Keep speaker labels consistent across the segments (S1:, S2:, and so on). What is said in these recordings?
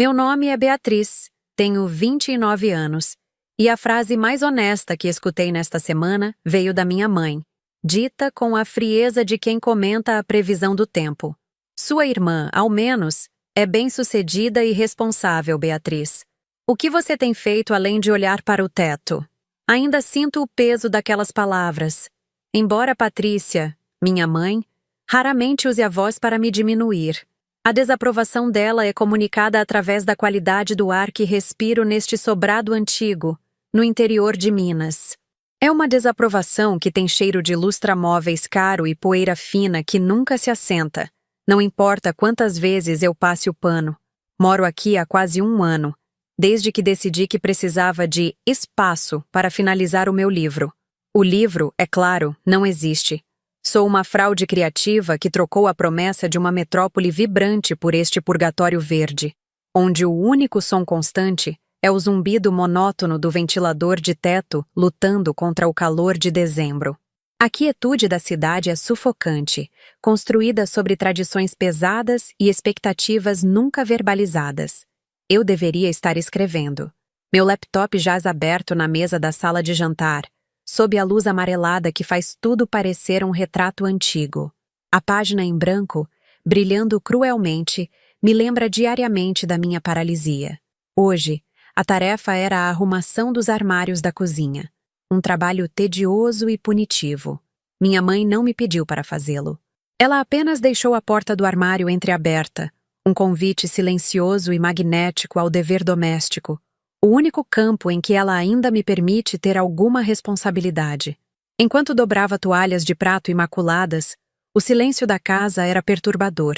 S1: Meu nome é Beatriz, tenho 29 anos, e a frase mais honesta que escutei nesta semana veio da minha mãe, dita com a frieza de quem comenta a previsão do tempo. Sua irmã, ao menos, é bem-sucedida e responsável, Beatriz. O que você tem feito além de olhar para o teto? Ainda sinto o peso daquelas palavras. Embora Patrícia, minha mãe, raramente use a voz para me diminuir. A desaprovação dela é comunicada através da qualidade do ar que respiro neste sobrado antigo, no interior de Minas. É uma desaprovação que tem cheiro de lustramóveis caro e poeira fina que nunca se assenta. Não importa quantas vezes eu passe o pano. Moro aqui há quase 1 ano, desde que decidi que precisava de espaço para finalizar o meu livro. O livro, é claro, não existe. Sou uma fraude criativa que trocou a promessa de uma metrópole vibrante por este purgatório verde, onde o único som constante é o zumbido monótono do ventilador de teto lutando contra o calor de dezembro. A quietude da cidade é sufocante, construída sobre tradições pesadas e expectativas nunca verbalizadas. Eu deveria estar escrevendo. Meu laptop jaz aberto na mesa da sala de jantar, sob a luz amarelada que faz tudo parecer um retrato antigo. A página em branco, brilhando cruelmente, me lembra diariamente da minha paralisia. Hoje, a tarefa era a arrumação dos armários da cozinha. Um trabalho tedioso e punitivo. Minha mãe não me pediu para fazê-lo. Ela apenas deixou a porta do armário entreaberta, um convite silencioso e magnético ao dever doméstico, o único campo em que ela ainda me permite ter alguma responsabilidade. Enquanto dobrava toalhas de prato imaculadas, o silêncio da casa era perturbador.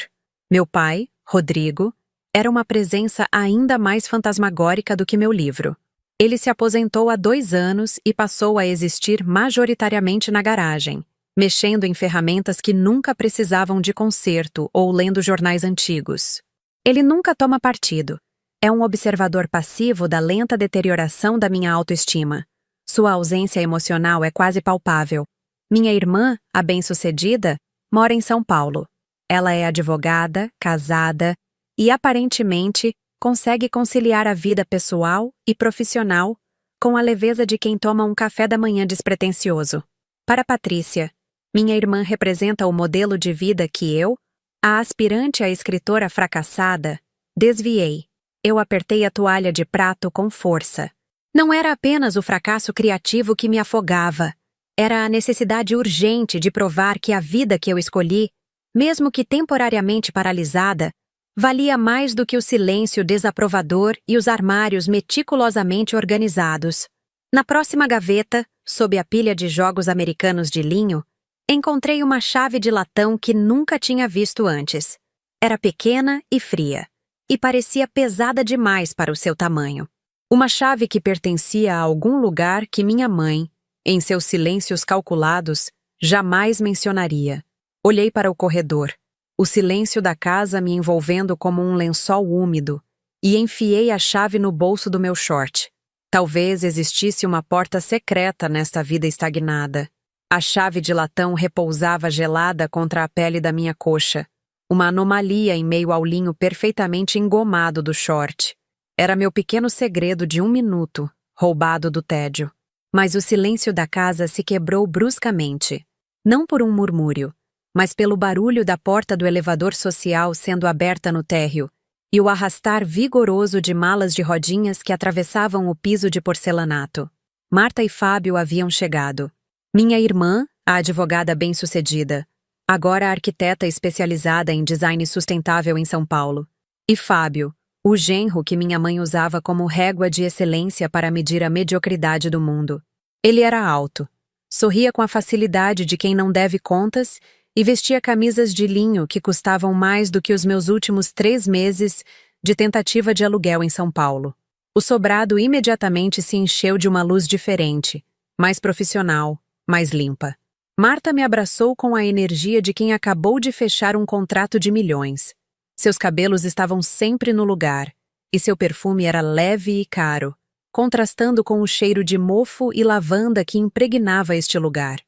S1: Meu pai, Rodrigo, era uma presença ainda mais fantasmagórica do que meu livro. Ele se aposentou há 2 anos e passou a existir majoritariamente na garagem, mexendo em ferramentas que nunca precisavam de conserto ou lendo jornais antigos. Ele nunca toma partido. É um observador passivo da lenta deterioração da minha autoestima. Sua ausência emocional é quase palpável. Minha irmã, a bem-sucedida, mora em São Paulo. Ela é advogada, casada e, aparentemente, consegue conciliar a vida pessoal e profissional com a leveza de quem toma um café da manhã despretensioso. Para Patrícia, minha irmã representa o modelo de vida que eu, a aspirante a escritora fracassada, desviei. Eu apertei a toalha de prato com força. Não era apenas o fracasso criativo que me afogava. Era a necessidade urgente de provar que a vida que eu escolhi, mesmo que temporariamente paralisada, valia mais do que o silêncio desaprovador e os armários meticulosamente organizados. Na próxima gaveta, sob a pilha de jogos americanos de linho, encontrei uma chave de latão que nunca tinha visto antes. Era pequena e fria, e parecia pesada demais para o seu tamanho. Uma chave que pertencia a algum lugar que minha mãe, em seus silêncios calculados, jamais mencionaria. Olhei para o corredor, o silêncio da casa me envolvendo como um lençol úmido, e enfiei a chave no bolso do meu short. Talvez existisse uma porta secreta nesta vida estagnada. A chave de latão repousava gelada contra a pele da minha coxa, uma anomalia em meio ao linho perfeitamente engomado do short. Era meu pequeno segredo de 1 minuto, roubado do tédio. Mas o silêncio da casa se quebrou bruscamente. Não por um murmúrio, mas pelo barulho da porta do elevador social sendo aberta no térreo e o arrastar vigoroso de malas de rodinhas que atravessavam o piso de porcelanato. Marta e Fábio haviam chegado. Minha irmã, a advogada bem-sucedida, agora arquiteta especializada em design sustentável em São Paulo. E Fábio, o genro que minha mãe usava como régua de excelência para medir a mediocridade do mundo. Ele era alto, sorria com a facilidade de quem não deve contas e vestia camisas de linho que custavam mais do que os meus últimos 3 meses de tentativa de aluguel em São Paulo. O sobrado imediatamente se encheu de uma luz diferente, mais profissional, mais limpa. Marta me abraçou com a energia de quem acabou de fechar um contrato de milhões. Seus cabelos estavam sempre no lugar, e seu perfume era leve e caro, contrastando com o cheiro de mofo e lavanda que impregnava este lugar.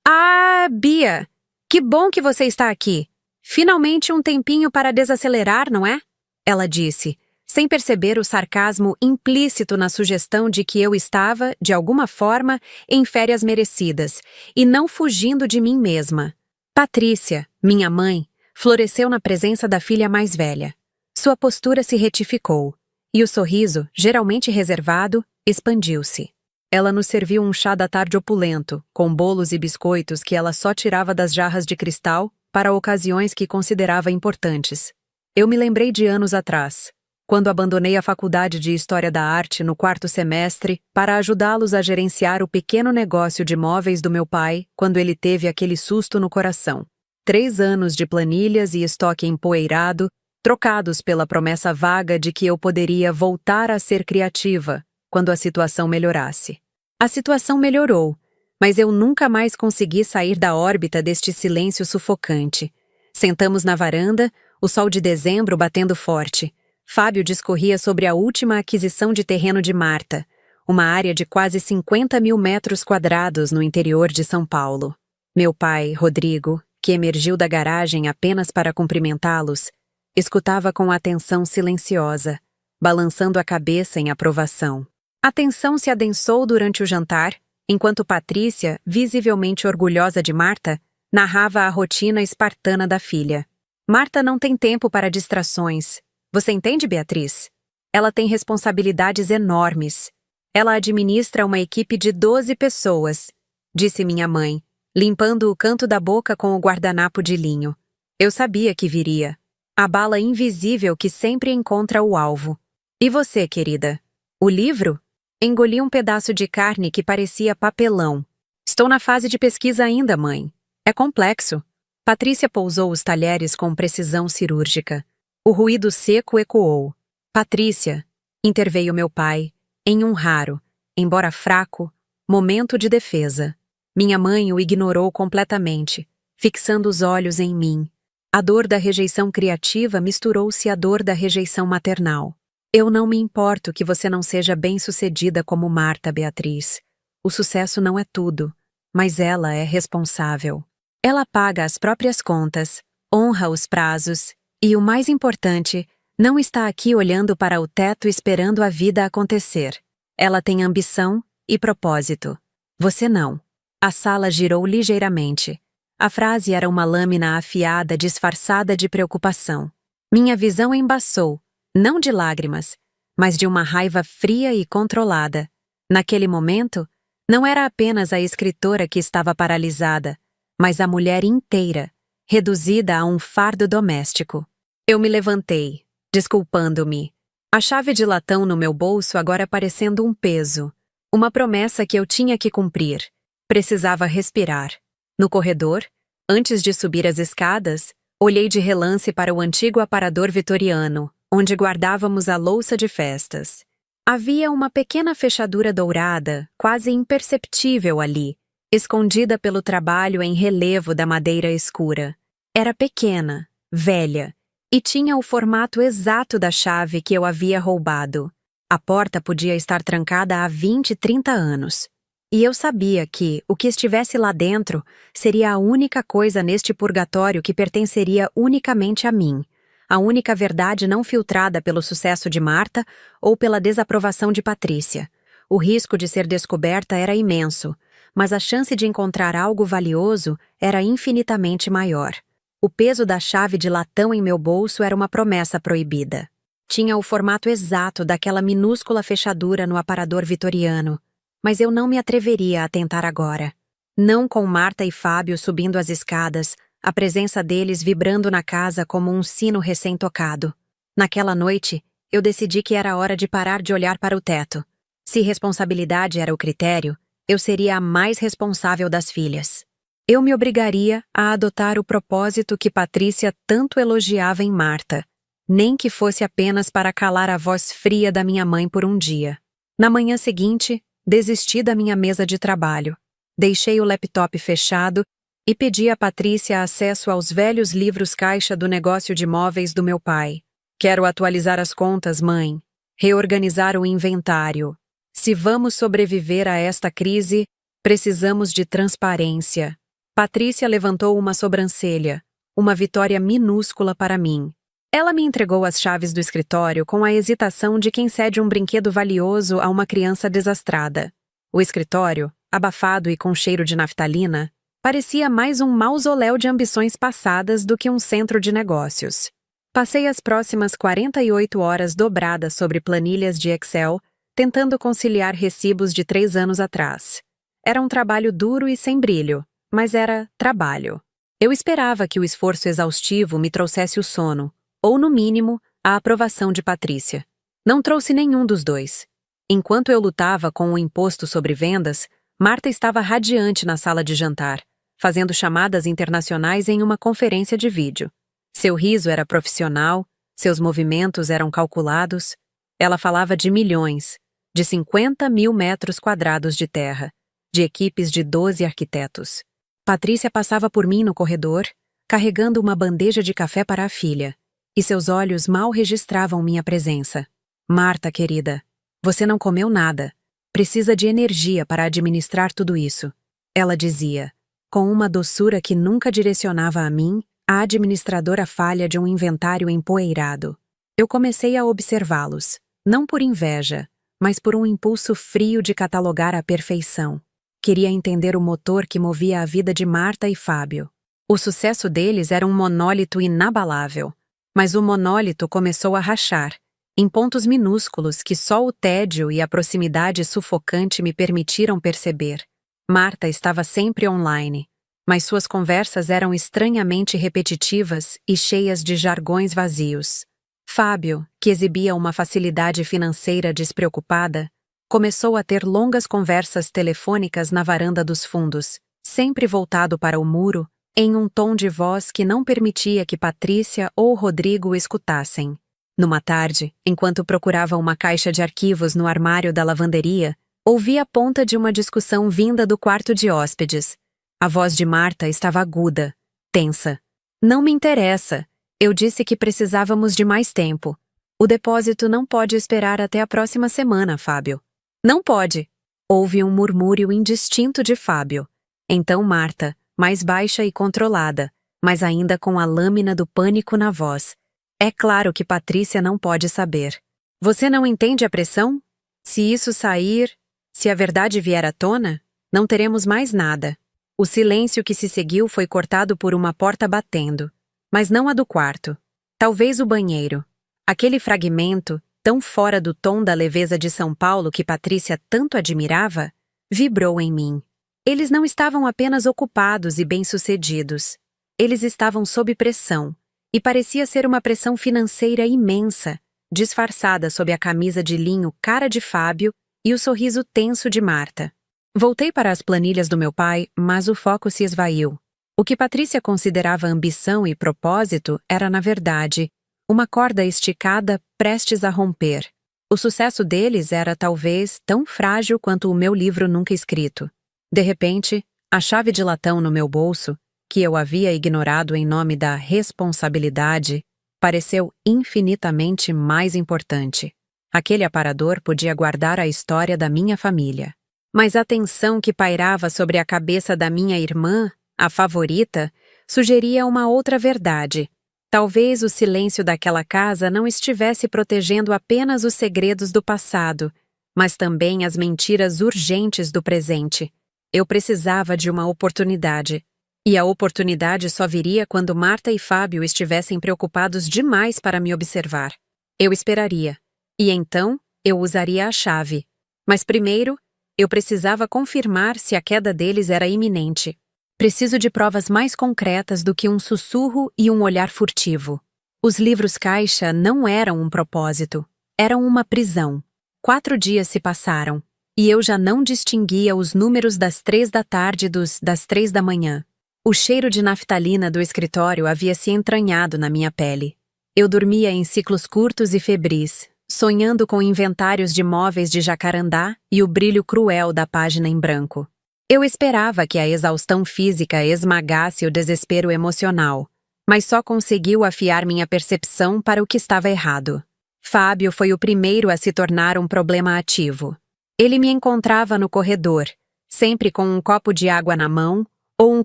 S1: Ah, Bia! Que bom que você está aqui! Finalmente um tempinho para desacelerar, não é? Ela disse, sem perceber o sarcasmo implícito na sugestão de que eu estava, de alguma forma, em férias merecidas, e não fugindo de mim mesma. Patrícia, minha mãe, floresceu na presença da filha mais velha. Sua postura se retificou, e o sorriso, geralmente reservado, expandiu-se. Ela nos serviu um chá da tarde opulento, com bolos e biscoitos que ela só tirava das jarras de cristal para ocasiões que considerava importantes. Eu me lembrei de anos atrás, quando abandonei a faculdade de História da Arte no 4º semestre para ajudá-los a gerenciar o pequeno negócio de móveis do meu pai quando ele teve aquele susto no coração. 3 anos de planilhas e estoque empoeirado, trocados pela promessa vaga de que eu poderia voltar a ser criativa quando a situação melhorasse. A situação melhorou, mas eu nunca mais consegui sair da órbita deste silêncio sufocante. Sentamos na varanda, o sol de dezembro batendo forte. Fábio discorria sobre a última aquisição de terreno de Marta, uma área de quase 50 mil metros quadrados no interior de São Paulo. Meu pai, Rodrigo, que emergiu da garagem apenas para cumprimentá-los, escutava com atenção silenciosa, balançando a cabeça em aprovação. A tensão se adensou durante o jantar, enquanto Patrícia, visivelmente orgulhosa de Marta, narrava a rotina espartana da filha. Marta não tem tempo para distrações. Você entende, Beatriz? Ela tem responsabilidades enormes. Ela administra uma equipe de 12 pessoas, disse minha mãe, limpando o canto da boca com o guardanapo de linho. Eu sabia que viria. A bala invisível que sempre encontra o alvo. E você, querida? O livro? Engoli um pedaço de carne que parecia papelão. Estou na fase de pesquisa ainda, mãe. É complexo. Patrícia pousou os talheres com precisão cirúrgica. O ruído seco ecoou. Patrícia, interveio meu pai, em um raro, embora fraco, momento de defesa. Minha mãe o ignorou completamente, fixando os olhos em mim. A dor da rejeição criativa misturou-se à dor da rejeição maternal. Eu não me importo que você não seja bem-sucedida como Marta, Beatriz. O sucesso não é tudo, mas ela é responsável. Ela paga as próprias contas, honra os prazos e, o mais importante, não está aqui olhando para o teto esperando a vida acontecer. Ela tem ambição e propósito. Você não. A sala girou ligeiramente. A frase era uma lâmina afiada disfarçada de preocupação. Minha visão embaçou, não de lágrimas, mas de uma raiva fria e controlada. Naquele momento, não era apenas a escritora que estava paralisada, mas a mulher inteira, reduzida a um fardo doméstico. Eu me levantei, desculpando-me. A chave de latão no meu bolso agora parecendo um peso. Uma promessa que eu tinha que cumprir. Precisava respirar. No corredor, antes de subir as escadas, olhei de relance para o antigo aparador vitoriano, onde guardávamos a louça de festas. Havia uma pequena fechadura dourada, quase imperceptível ali, escondida pelo trabalho em relevo da madeira escura. Era pequena, velha, e tinha o formato exato da chave que eu havia roubado. A porta podia estar trancada há 20, 30 anos. E eu sabia que o que estivesse lá dentro seria a única coisa neste purgatório que pertenceria unicamente a mim, a única verdade não filtrada pelo sucesso de Marta ou pela desaprovação de Patrícia. O risco de ser descoberta era imenso, mas a chance de encontrar algo valioso era infinitamente maior. O peso da chave de latão em meu bolso era uma promessa proibida. Tinha o formato exato daquela minúscula fechadura no aparador vitoriano, mas eu não me atreveria a tentar agora. Não com Marta e Fábio subindo as escadas, a presença deles vibrando na casa como um sino recém-tocado. Naquela noite, eu decidi que era hora de parar de olhar para o teto. Se responsabilidade era o critério, eu seria a mais responsável das filhas. Eu me obrigaria a adotar o propósito que Patrícia tanto elogiava em Marta, nem que fosse apenas para calar a voz fria da minha mãe por um dia. Na manhã seguinte, desisti da minha mesa de trabalho. Deixei o laptop fechado e pedi a Patrícia acesso aos velhos livros caixa do negócio de móveis do meu pai. Quero atualizar as contas, mãe. Reorganizar o inventário. Se vamos sobreviver a esta crise, precisamos de transparência. Patrícia levantou uma sobrancelha, uma vitória minúscula para mim. Ela me entregou as chaves do escritório com a hesitação de quem cede um brinquedo valioso a uma criança desastrada. O escritório, abafado e com cheiro de naftalina, parecia mais um mausoléu de ambições passadas do que um centro de negócios. Passei as próximas 48 horas dobradas sobre planilhas de Excel, tentando conciliar recibos de 3 anos atrás. Era um trabalho duro e sem brilho, mas era trabalho. Eu esperava que o esforço exaustivo me trouxesse o sono, ou, no mínimo, a aprovação de Patrícia. Não trouxe nenhum dos dois. Enquanto eu lutava com o imposto sobre vendas, Marta estava radiante na sala de jantar, fazendo chamadas internacionais em uma conferência de vídeo. Seu riso era profissional, seus movimentos eram calculados. Ela falava de milhões, de 50 mil metros quadrados de terra, de equipes de 12 arquitetos. Patrícia passava por mim no corredor, carregando uma bandeja de café para a filha, e seus olhos mal registravam minha presença. Marta, querida, você não comeu nada. Precisa de energia para administrar tudo isso, ela dizia, com uma doçura que nunca direcionava a mim, a administradora falha de um inventário empoeirado. Eu comecei a observá-los, não por inveja, mas por um impulso frio de catalogar a perfeição. Queria entender o motor que movia a vida de Marta e Fábio. O sucesso deles era um monólito inabalável, mas o monólito começou a rachar, em pontos minúsculos que só o tédio e a proximidade sufocante me permitiram perceber. Marta estava sempre online, mas suas conversas eram estranhamente repetitivas e cheias de jargões vazios. Fábio, que exibia uma facilidade financeira despreocupada, começou a ter longas conversas telefônicas na varanda dos fundos, sempre voltado para o muro, em um tom de voz que não permitia que Patrícia ou Rodrigo escutassem. Numa tarde, enquanto procurava uma caixa de arquivos no armário da lavanderia, ouvi a ponta de uma discussão vinda do quarto de hóspedes. A voz de Marta estava aguda, tensa. Não me interessa. Eu disse que precisávamos de mais tempo. O depósito não pode esperar até a próxima semana, Fábio. Não pode. Houve um murmúrio indistinto de Fábio. Então Marta, mais baixa e controlada, mas ainda com a lâmina do pânico na voz. É claro que Patrícia não pode saber. Você não entende a pressão? Se isso sair, se a verdade vier à tona, não teremos mais nada. O silêncio que se seguiu foi cortado por uma porta batendo, mas não a do quarto. Talvez o banheiro. Aquele fragmento, tão fora do tom da leveza de São Paulo que Patrícia tanto admirava, vibrou em mim. Eles não estavam apenas ocupados e bem-sucedidos. Eles estavam sob pressão, e parecia ser uma pressão financeira imensa, disfarçada sob a camisa de linho cara de Fábio e o sorriso tenso de Marta. Voltei para as planilhas do meu pai, mas o foco se esvaiu. O que Patrícia considerava ambição e propósito era, na verdade, uma corda esticada prestes a romper. O sucesso deles era, talvez, tão frágil quanto o meu livro nunca escrito. De repente, a chave de latão no meu bolso, que eu havia ignorado em nome da responsabilidade, pareceu infinitamente mais importante. Aquele aparador podia guardar a história da minha família. Mas a tensão que pairava sobre a cabeça da minha irmã, a favorita, sugeria uma outra verdade. Talvez o silêncio daquela casa não estivesse protegendo apenas os segredos do passado, mas também as mentiras urgentes do presente. Eu precisava de uma oportunidade. E a oportunidade só viria quando Marta e Fábio estivessem preocupados demais para me observar. Eu esperaria. E então, eu usaria a chave. Mas primeiro, eu precisava confirmar se a queda deles era iminente. Preciso de provas mais concretas do que um sussurro e um olhar furtivo. Os livros caixa não eram um propósito. Eram uma prisão. 4 dias se passaram, e eu já não distinguia os números das 3 da tarde das 3 da manhã. O cheiro de naftalina do escritório havia se entranhado na minha pele. Eu dormia em ciclos curtos e febris, sonhando com inventários de móveis de jacarandá e o brilho cruel da página em branco. Eu esperava que a exaustão física esmagasse o desespero emocional, mas só conseguiu afiar minha percepção para o que estava errado. Fábio foi o primeiro a se tornar um problema ativo. Ele me encontrava no corredor, sempre com um copo de água na mão ou um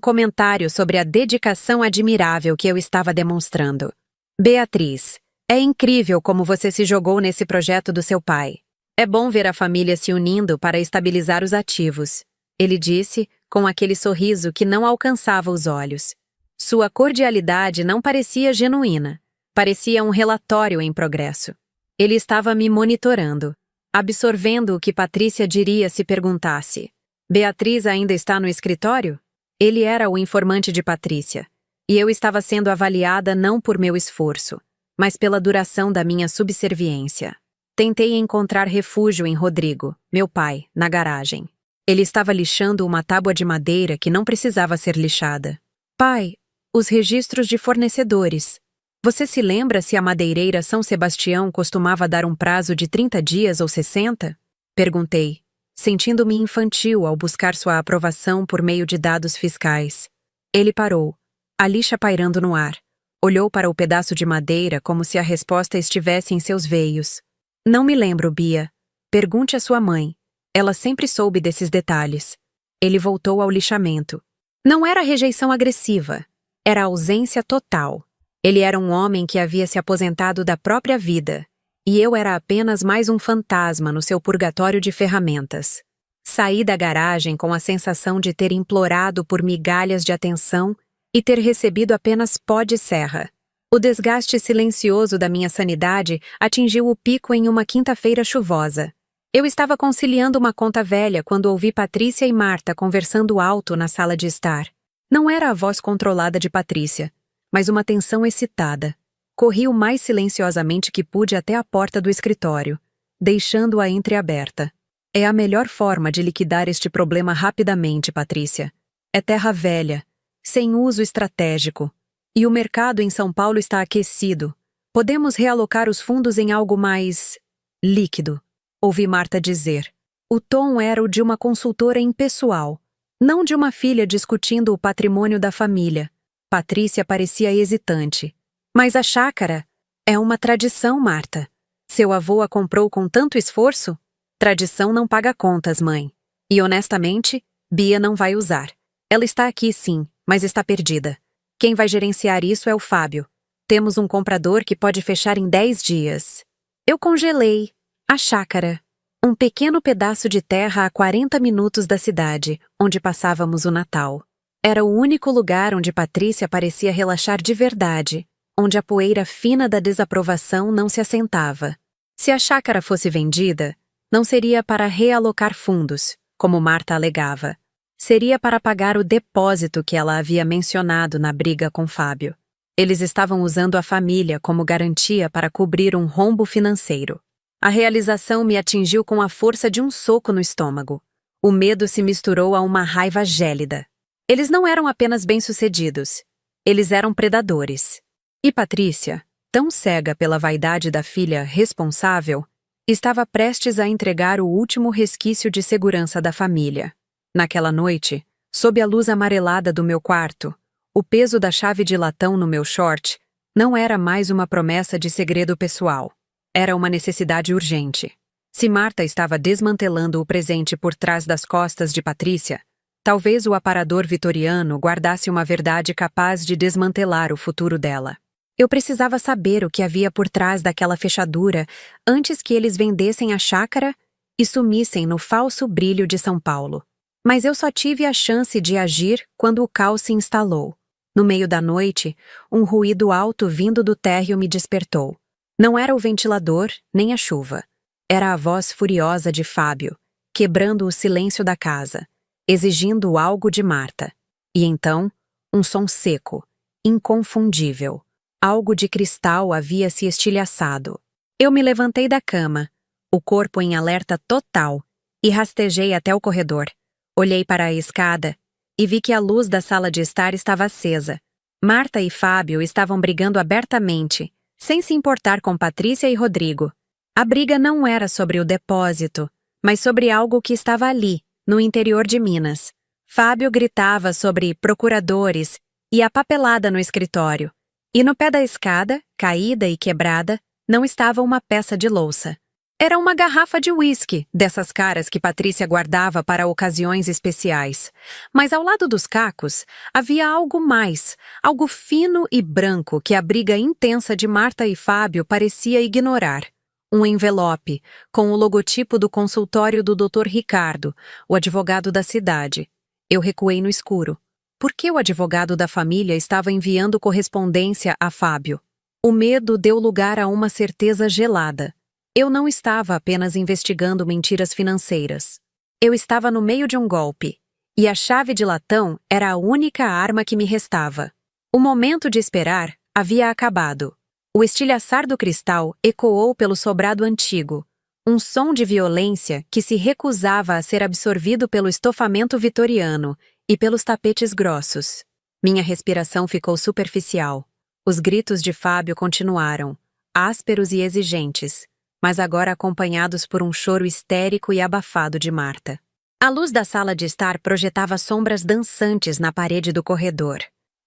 S1: comentário sobre a dedicação admirável que eu estava demonstrando. Beatriz, é incrível como você se jogou nesse projeto do seu pai. É bom ver a família se unindo para estabilizar os ativos, ele disse, com aquele sorriso que não alcançava os olhos. Sua cordialidade não parecia genuína, parecia um relatório em progresso. Ele estava me monitorando, absorvendo o que Patrícia diria se perguntasse: Beatriz ainda está no escritório? Ele era o informante de Patrícia, e eu estava sendo avaliada não por meu esforço, mas pela duração da minha subserviência. Tentei encontrar refúgio em Rodrigo, meu pai, na garagem. Ele estava lixando uma tábua de madeira que não precisava ser lixada. Pai, os registros de fornecedores. Você se lembra se a madeireira São Sebastião costumava dar um prazo de 30 dias ou 60? Perguntei, sentindo-me infantil ao buscar sua aprovação por meio de dados fiscais. Ele parou, a lixa pairando no ar. Olhou para o pedaço de madeira como se a resposta estivesse em seus veios. Não me lembro, Bia. Pergunte à sua mãe. Ela sempre soube desses detalhes. Ele voltou ao lixamento. Não era rejeição agressiva. Era ausência total. Ele era um homem que havia se aposentado da própria vida. E eu era apenas mais um fantasma no seu purgatório de ferramentas. Saí da garagem com a sensação de ter implorado por migalhas de atenção e ter recebido apenas pó de serra. O desgaste silencioso da minha sanidade atingiu o pico em uma quinta-feira chuvosa. Eu estava conciliando uma conta velha quando ouvi Patrícia e Marta conversando alto na sala de estar. Não era a voz controlada de Patrícia, mas uma tensão excitada. Corri o mais silenciosamente que pude até a porta do escritório, deixando-a entreaberta. É a melhor forma de liquidar este problema rapidamente, Patrícia. É terra velha, sem uso estratégico. E o mercado em São Paulo está aquecido. Podemos realocar os fundos em algo mais líquido, ouvi Marta dizer. O tom era o de uma consultora impessoal, não de uma filha discutindo o patrimônio da família. Patrícia parecia hesitante. Mas a chácara é uma tradição, Marta. Seu avô a comprou com tanto esforço? Tradição não paga contas, mãe. E honestamente, Bia não vai usar. Ela está aqui sim, mas está perdida. Quem vai gerenciar isso é o Fábio. Temos um comprador que pode fechar em 10 dias. Eu congelei a chácara, um pequeno pedaço de terra a 40 minutos da cidade, onde passávamos o Natal. Era o único lugar onde Patrícia parecia relaxar de verdade, onde a poeira fina da desaprovação não se assentava. Se a chácara fosse vendida, não seria para realocar fundos, como Marta alegava. Seria para pagar o depósito que ela havia mencionado na briga com Fábio. Eles estavam usando a família como garantia para cobrir um rombo financeiro. A realização me atingiu com a força de um soco no estômago. O medo se misturou a uma raiva gélida. Eles não eram apenas bem-sucedidos. Eles eram predadores. E Patrícia, tão cega pela vaidade da filha responsável, estava prestes a entregar o último resquício de segurança da família. Naquela noite, sob a luz amarelada do meu quarto, o peso da chave de latão no meu short não era mais uma promessa de segredo pessoal. Era uma necessidade urgente. Se Marta estava desmantelando o presente por trás das costas de Patrícia, talvez o aparador vitoriano guardasse uma verdade capaz de desmantelar o futuro dela. Eu precisava saber o que havia por trás daquela fechadura antes que eles vendessem a chácara e sumissem no falso brilho de São Paulo. Mas eu só tive a chance de agir quando o caos se instalou. No meio da noite, um ruído alto vindo do térreo me despertou. Não era o ventilador, nem a chuva. Era a voz furiosa de Fábio, quebrando o silêncio da casa, exigindo algo de Marta. E então, um som seco, inconfundível. Algo de cristal havia se estilhaçado. Eu me levantei da cama, o corpo em alerta total, e rastejei até o corredor. Olhei para a escada e vi que a luz da sala de estar estava acesa. Marta e Fábio estavam brigando abertamente, sem se importar com Patrícia e Rodrigo. A briga não era sobre o depósito, mas sobre algo que estava ali, no interior de Minas. Fábio gritava sobre procuradores e a papelada no escritório. E no pé da escada, caída e quebrada, não estava uma peça de louça. Era uma garrafa de uísque, dessas caras que Patrícia guardava para ocasiões especiais. Mas ao lado dos cacos, havia algo mais, algo fino e branco que a briga intensa de Marta e Fábio parecia ignorar. Um envelope, com o logotipo do consultório do Dr. Ricardo, o advogado da cidade. Eu recuei no escuro. Por que o advogado da família estava enviando correspondência a Fábio? O medo deu lugar a uma certeza gelada. Eu não estava apenas investigando mentiras financeiras. Eu estava no meio de um golpe. E a chave de latão era a única arma que me restava. O momento de esperar havia acabado. O estilhaçar do cristal ecoou pelo sobrado antigo. Um som de violência que se recusava a ser absorvido pelo estofamento vitoriano e pelos tapetes grossos. Minha respiração ficou superficial. Os gritos de Fábio continuaram, ásperos e exigentes, mas agora acompanhados por um choro histérico e abafado de Marta. A luz da sala de estar projetava sombras dançantes na parede do corredor.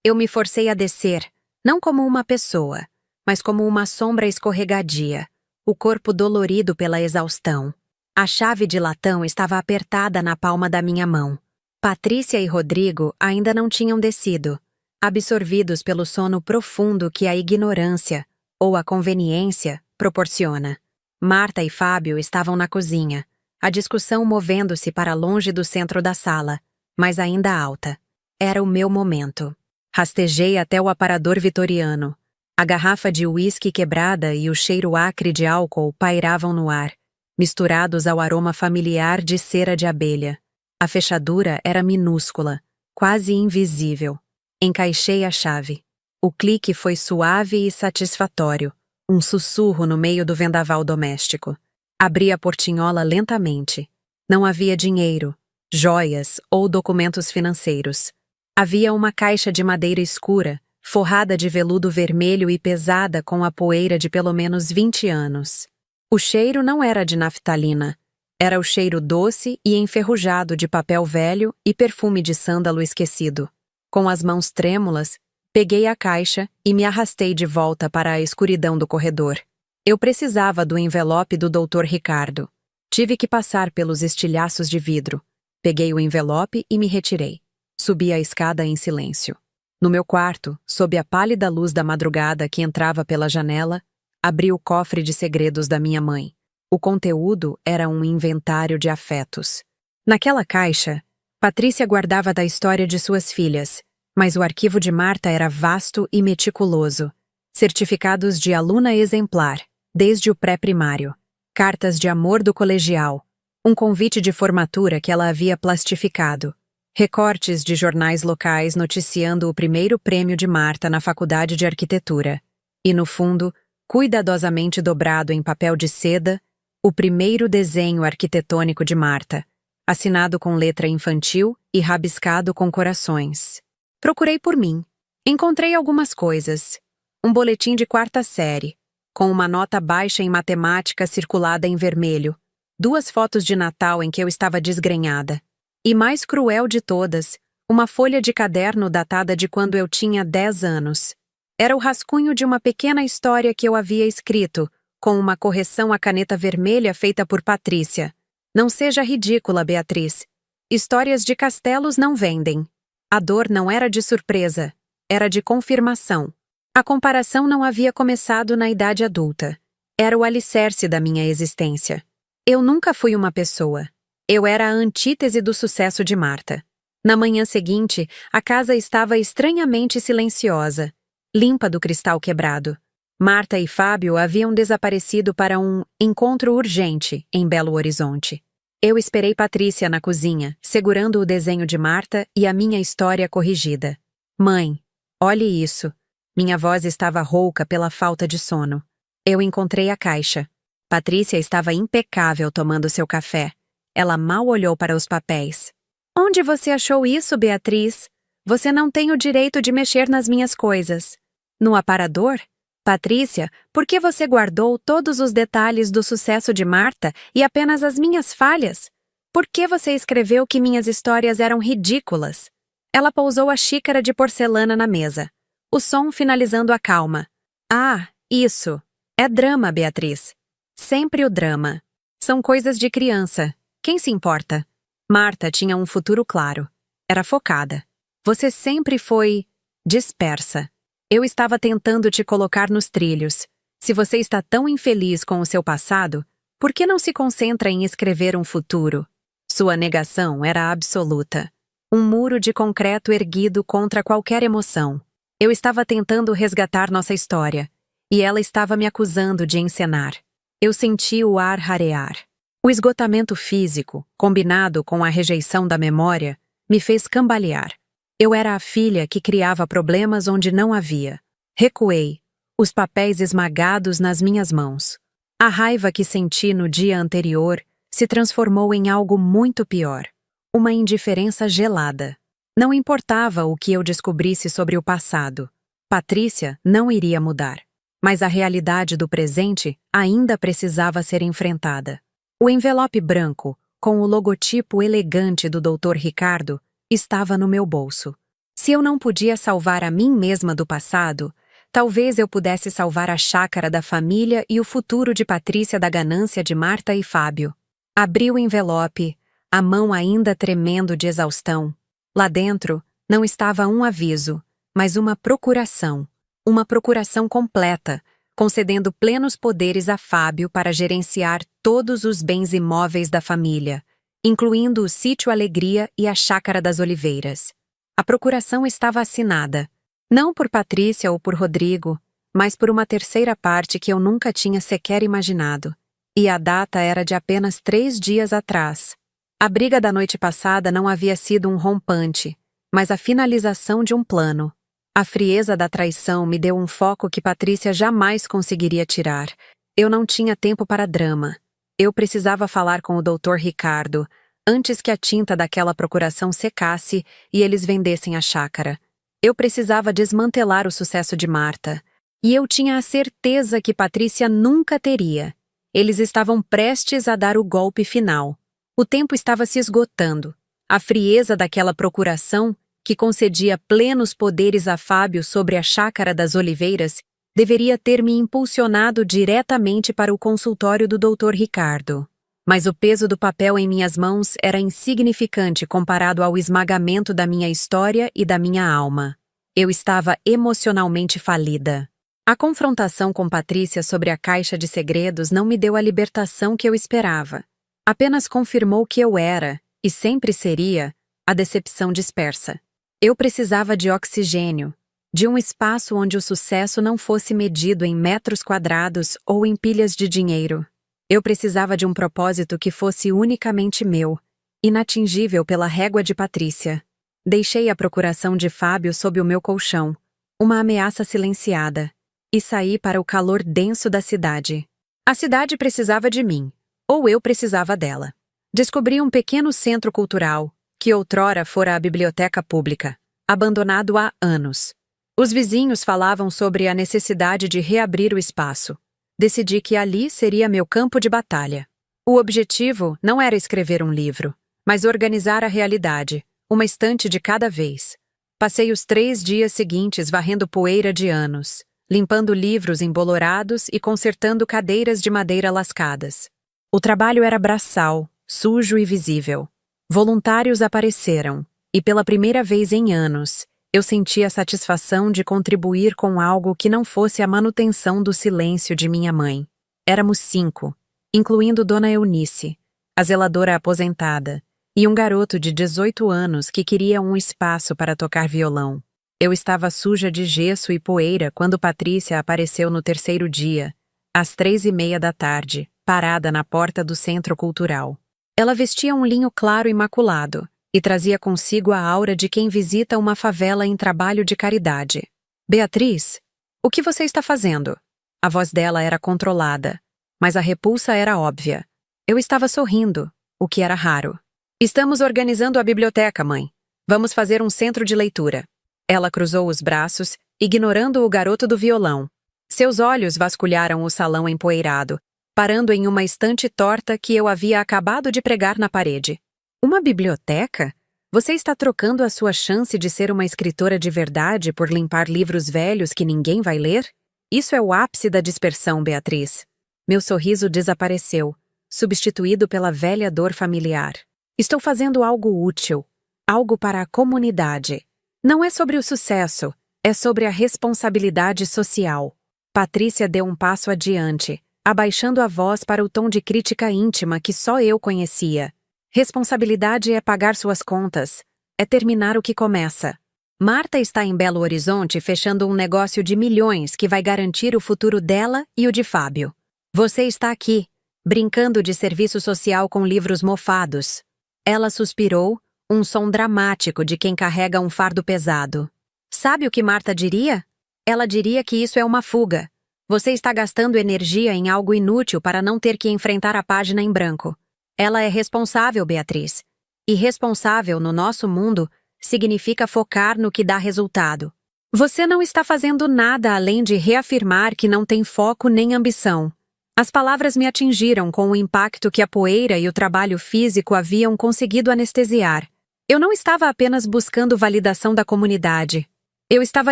S1: Eu me forcei a descer, não como uma pessoa, mas como uma sombra escorregadia, o corpo dolorido pela exaustão. A chave de latão estava apertada na palma da minha mão. Patrícia e Rodrigo ainda não tinham descido, absorvidos pelo sono profundo que a ignorância, ou a conveniência, proporciona. Marta e Fábio estavam na cozinha, a discussão movendo-se para longe do centro da sala, mas ainda alta. Era o meu momento. Rastejei até o aparador vitoriano. A garrafa de uísque quebrada e o cheiro acre de álcool pairavam no ar, misturados ao aroma familiar de cera de abelha. A fechadura era minúscula, quase invisível. Encaixei a chave. O clique foi suave e satisfatório. Um sussurro no meio do vendaval doméstico. Abri a portinhola lentamente. Não havia dinheiro, joias ou documentos financeiros. Havia uma caixa de madeira escura, forrada de veludo vermelho e pesada com a poeira de pelo menos 20 anos. O cheiro não era de naftalina. Era o cheiro doce e enferrujado de papel velho e perfume de sândalo esquecido. Com as mãos trêmulas, peguei a caixa e me arrastei de volta para a escuridão do corredor. Eu precisava do envelope do Dr. Ricardo. Tive que passar pelos estilhaços de vidro. Peguei o envelope e me retirei. Subi a escada em silêncio. No meu quarto, sob a pálida luz da madrugada que entrava pela janela, abri o cofre de segredos da minha mãe. O conteúdo era um inventário de afetos. Naquela caixa, Patrícia guardava da história de suas filhas, mas o arquivo de Marta era vasto e meticuloso. Certificados de aluna exemplar, desde o pré-primário. Cartas de amor do colegial. Um convite de formatura que ela havia plastificado. Recortes de jornais locais noticiando o primeiro prêmio de Marta na Faculdade de Arquitetura. E, no fundo, cuidadosamente dobrado em papel de seda, o primeiro desenho arquitetônico de Marta, assinado com letra infantil e rabiscado com corações. Procurei por mim. Encontrei algumas coisas. Um boletim de 4ª série, com uma nota baixa em matemática circulada em vermelho, 2 fotos de Natal em que eu estava desgrenhada. E mais cruel de todas, uma folha de caderno datada de quando eu tinha 10 anos. Era o rascunho de uma pequena história que eu havia escrito, com uma correção à caneta vermelha feita por Patrícia. Não seja ridícula, Beatriz. Histórias de castelos não vendem. A dor não era de surpresa, era de confirmação. A comparação não havia começado na idade adulta. Era o alicerce da minha existência. Eu nunca fui uma pessoa. Eu era a antítese do sucesso de Marta. Na manhã seguinte, a casa estava estranhamente silenciosa, limpa do cristal quebrado. Marta e Fábio haviam desaparecido para um encontro urgente em Belo Horizonte. Eu esperei Patrícia na cozinha, segurando o desenho de Marta e a minha história corrigida. Mãe, olhe isso. Minha voz estava rouca pela falta de sono. Eu encontrei a caixa. Patrícia estava impecável tomando seu café. Ela mal olhou para os papéis. Onde você achou isso, Beatriz? Você não tem o direito de mexer nas minhas coisas. No aparador? Patrícia, por que você guardou todos os detalhes do sucesso de Marta e apenas as minhas falhas? Por que você escreveu que minhas histórias eram ridículas? Ela pousou a xícara de porcelana na mesa. O som finalizando a calma. Ah, isso. É drama, Beatriz. Sempre o drama. São coisas de criança. Quem se importa? Marta tinha um futuro claro. Era focada. Você sempre foi dispersa. Eu estava tentando te colocar nos trilhos. Se você está tão infeliz com o seu passado, por que não se concentra em escrever um futuro? Sua negação era absoluta. Um muro de concreto erguido contra qualquer emoção. Eu estava tentando resgatar nossa história, e ela estava me acusando de encenar. Eu senti o ar rarear. O esgotamento físico, combinado com a rejeição da memória, me fez cambalear. Eu era a filha que criava problemas onde não havia. Recuei, os papéis esmagados nas minhas mãos. A raiva que senti no dia anterior se transformou em algo muito pior. Uma indiferença gelada. Não importava o que eu descobrisse sobre o passado. Patrícia não iria mudar. Mas a realidade do presente ainda precisava ser enfrentada. O envelope branco, com o logotipo elegante do Dr. Ricardo, estava no meu bolso. Se eu não podia salvar a mim mesma do passado, talvez eu pudesse salvar a chácara da família e o futuro de Patrícia da ganância de Marta e Fábio. Abri o envelope, a mão ainda tremendo de exaustão. Lá dentro, não estava um aviso, mas uma procuração. Uma procuração completa, concedendo plenos poderes a Fábio para gerenciar todos os bens imóveis da família, incluindo o Sítio Alegria e a Chácara das Oliveiras. A procuração estava assinada, não por Patrícia ou por Rodrigo, mas por uma terceira parte que eu nunca tinha sequer imaginado. E a data era de apenas 3 dias atrás. A briga da noite passada não havia sido um rompante, mas a finalização de um plano. A frieza da traição me deu um foco que Patrícia jamais conseguiria tirar. Eu não tinha tempo para drama. Eu precisava falar com o Dr. Ricardo, antes que a tinta daquela procuração secasse e eles vendessem a chácara. Eu precisava desmantelar o sucesso de Marta. E eu tinha a certeza que Patrícia nunca teria. Eles estavam prestes a dar o golpe final. O tempo estava se esgotando. A frieza daquela procuração, que concedia plenos poderes a Fábio sobre a Chácara das Oliveiras, deveria ter me impulsionado diretamente para o consultório do Dr. Ricardo. Mas o peso do papel em minhas mãos era insignificante comparado ao esmagamento da minha história e da minha alma. Eu estava emocionalmente falida. A confrontação com Patrícia sobre a caixa de segredos não me deu a libertação que eu esperava. Apenas confirmou que eu era, e sempre seria, a decepção dispersa. Eu precisava de oxigênio, de um espaço onde o sucesso não fosse medido em metros quadrados ou em pilhas de dinheiro. Eu precisava de um propósito que fosse unicamente meu, inatingível pela régua de Patrícia. Deixei a procuração de Fábio sob o meu colchão, uma ameaça silenciada, e saí para o calor denso da cidade. A cidade precisava de mim, ou eu precisava dela. Descobri um pequeno centro cultural, que outrora fora a biblioteca pública, abandonado há anos. Os vizinhos falavam sobre a necessidade de reabrir o espaço. Decidi que ali seria meu campo de batalha. O objetivo não era escrever um livro, mas organizar a realidade, uma estante de cada vez. Passei os 3 dias seguintes varrendo poeira de anos, limpando livros embolorados e consertando cadeiras de madeira lascadas. O trabalho era braçal, sujo e visível. Voluntários apareceram, e pela primeira vez em anos, eu senti a satisfação de contribuir com algo que não fosse a manutenção do silêncio de minha mãe. Éramos 5, incluindo Dona Eunice, a zeladora aposentada, e um garoto de 18 anos que queria um espaço para tocar violão. Eu estava suja de gesso e poeira quando Patrícia apareceu no 3º dia, às 3:30 da tarde, parada na porta do centro cultural. Ela vestia um linho claro imaculado e trazia consigo a aura de quem visita uma favela em trabalho de caridade. Beatriz, o que você está fazendo? A voz dela era controlada, mas a repulsa era óbvia. Eu estava sorrindo, o que era raro. Estamos organizando a biblioteca, mãe. Vamos fazer um centro de leitura. Ela cruzou os braços, ignorando o garoto do violão. Seus olhos vasculharam o salão empoeirado, parando em uma estante torta que eu havia acabado de pregar na parede. Uma biblioteca? Você está trocando a sua chance de ser uma escritora de verdade por limpar livros velhos que ninguém vai ler? Isso é o ápice da dispersão, Beatriz. Meu sorriso desapareceu, substituído pela velha dor familiar. Estou fazendo algo útil, algo para a comunidade. Não é sobre o sucesso, é sobre a responsabilidade social. Patrícia deu um passo adiante, abaixando a voz para o tom de crítica íntima que só eu conhecia. Responsabilidade é pagar suas contas, é terminar o que começa. Marta está em Belo Horizonte fechando um negócio de milhões que vai garantir o futuro dela e o de Fábio. Você está aqui, brincando de serviço social com livros mofados. Ela suspirou, um som dramático de quem carrega um fardo pesado. Sabe o que Marta diria? Ela diria que isso é uma fuga. Você está gastando energia em algo inútil para não ter que enfrentar a página em branco. Ela é responsável, Beatriz. E responsável no nosso mundo significa focar no que dá resultado. Você não está fazendo nada além de reafirmar que não tem foco nem ambição. As palavras me atingiram com o impacto que a poeira e o trabalho físico haviam conseguido anestesiar. Eu não estava apenas buscando validação da comunidade. Eu estava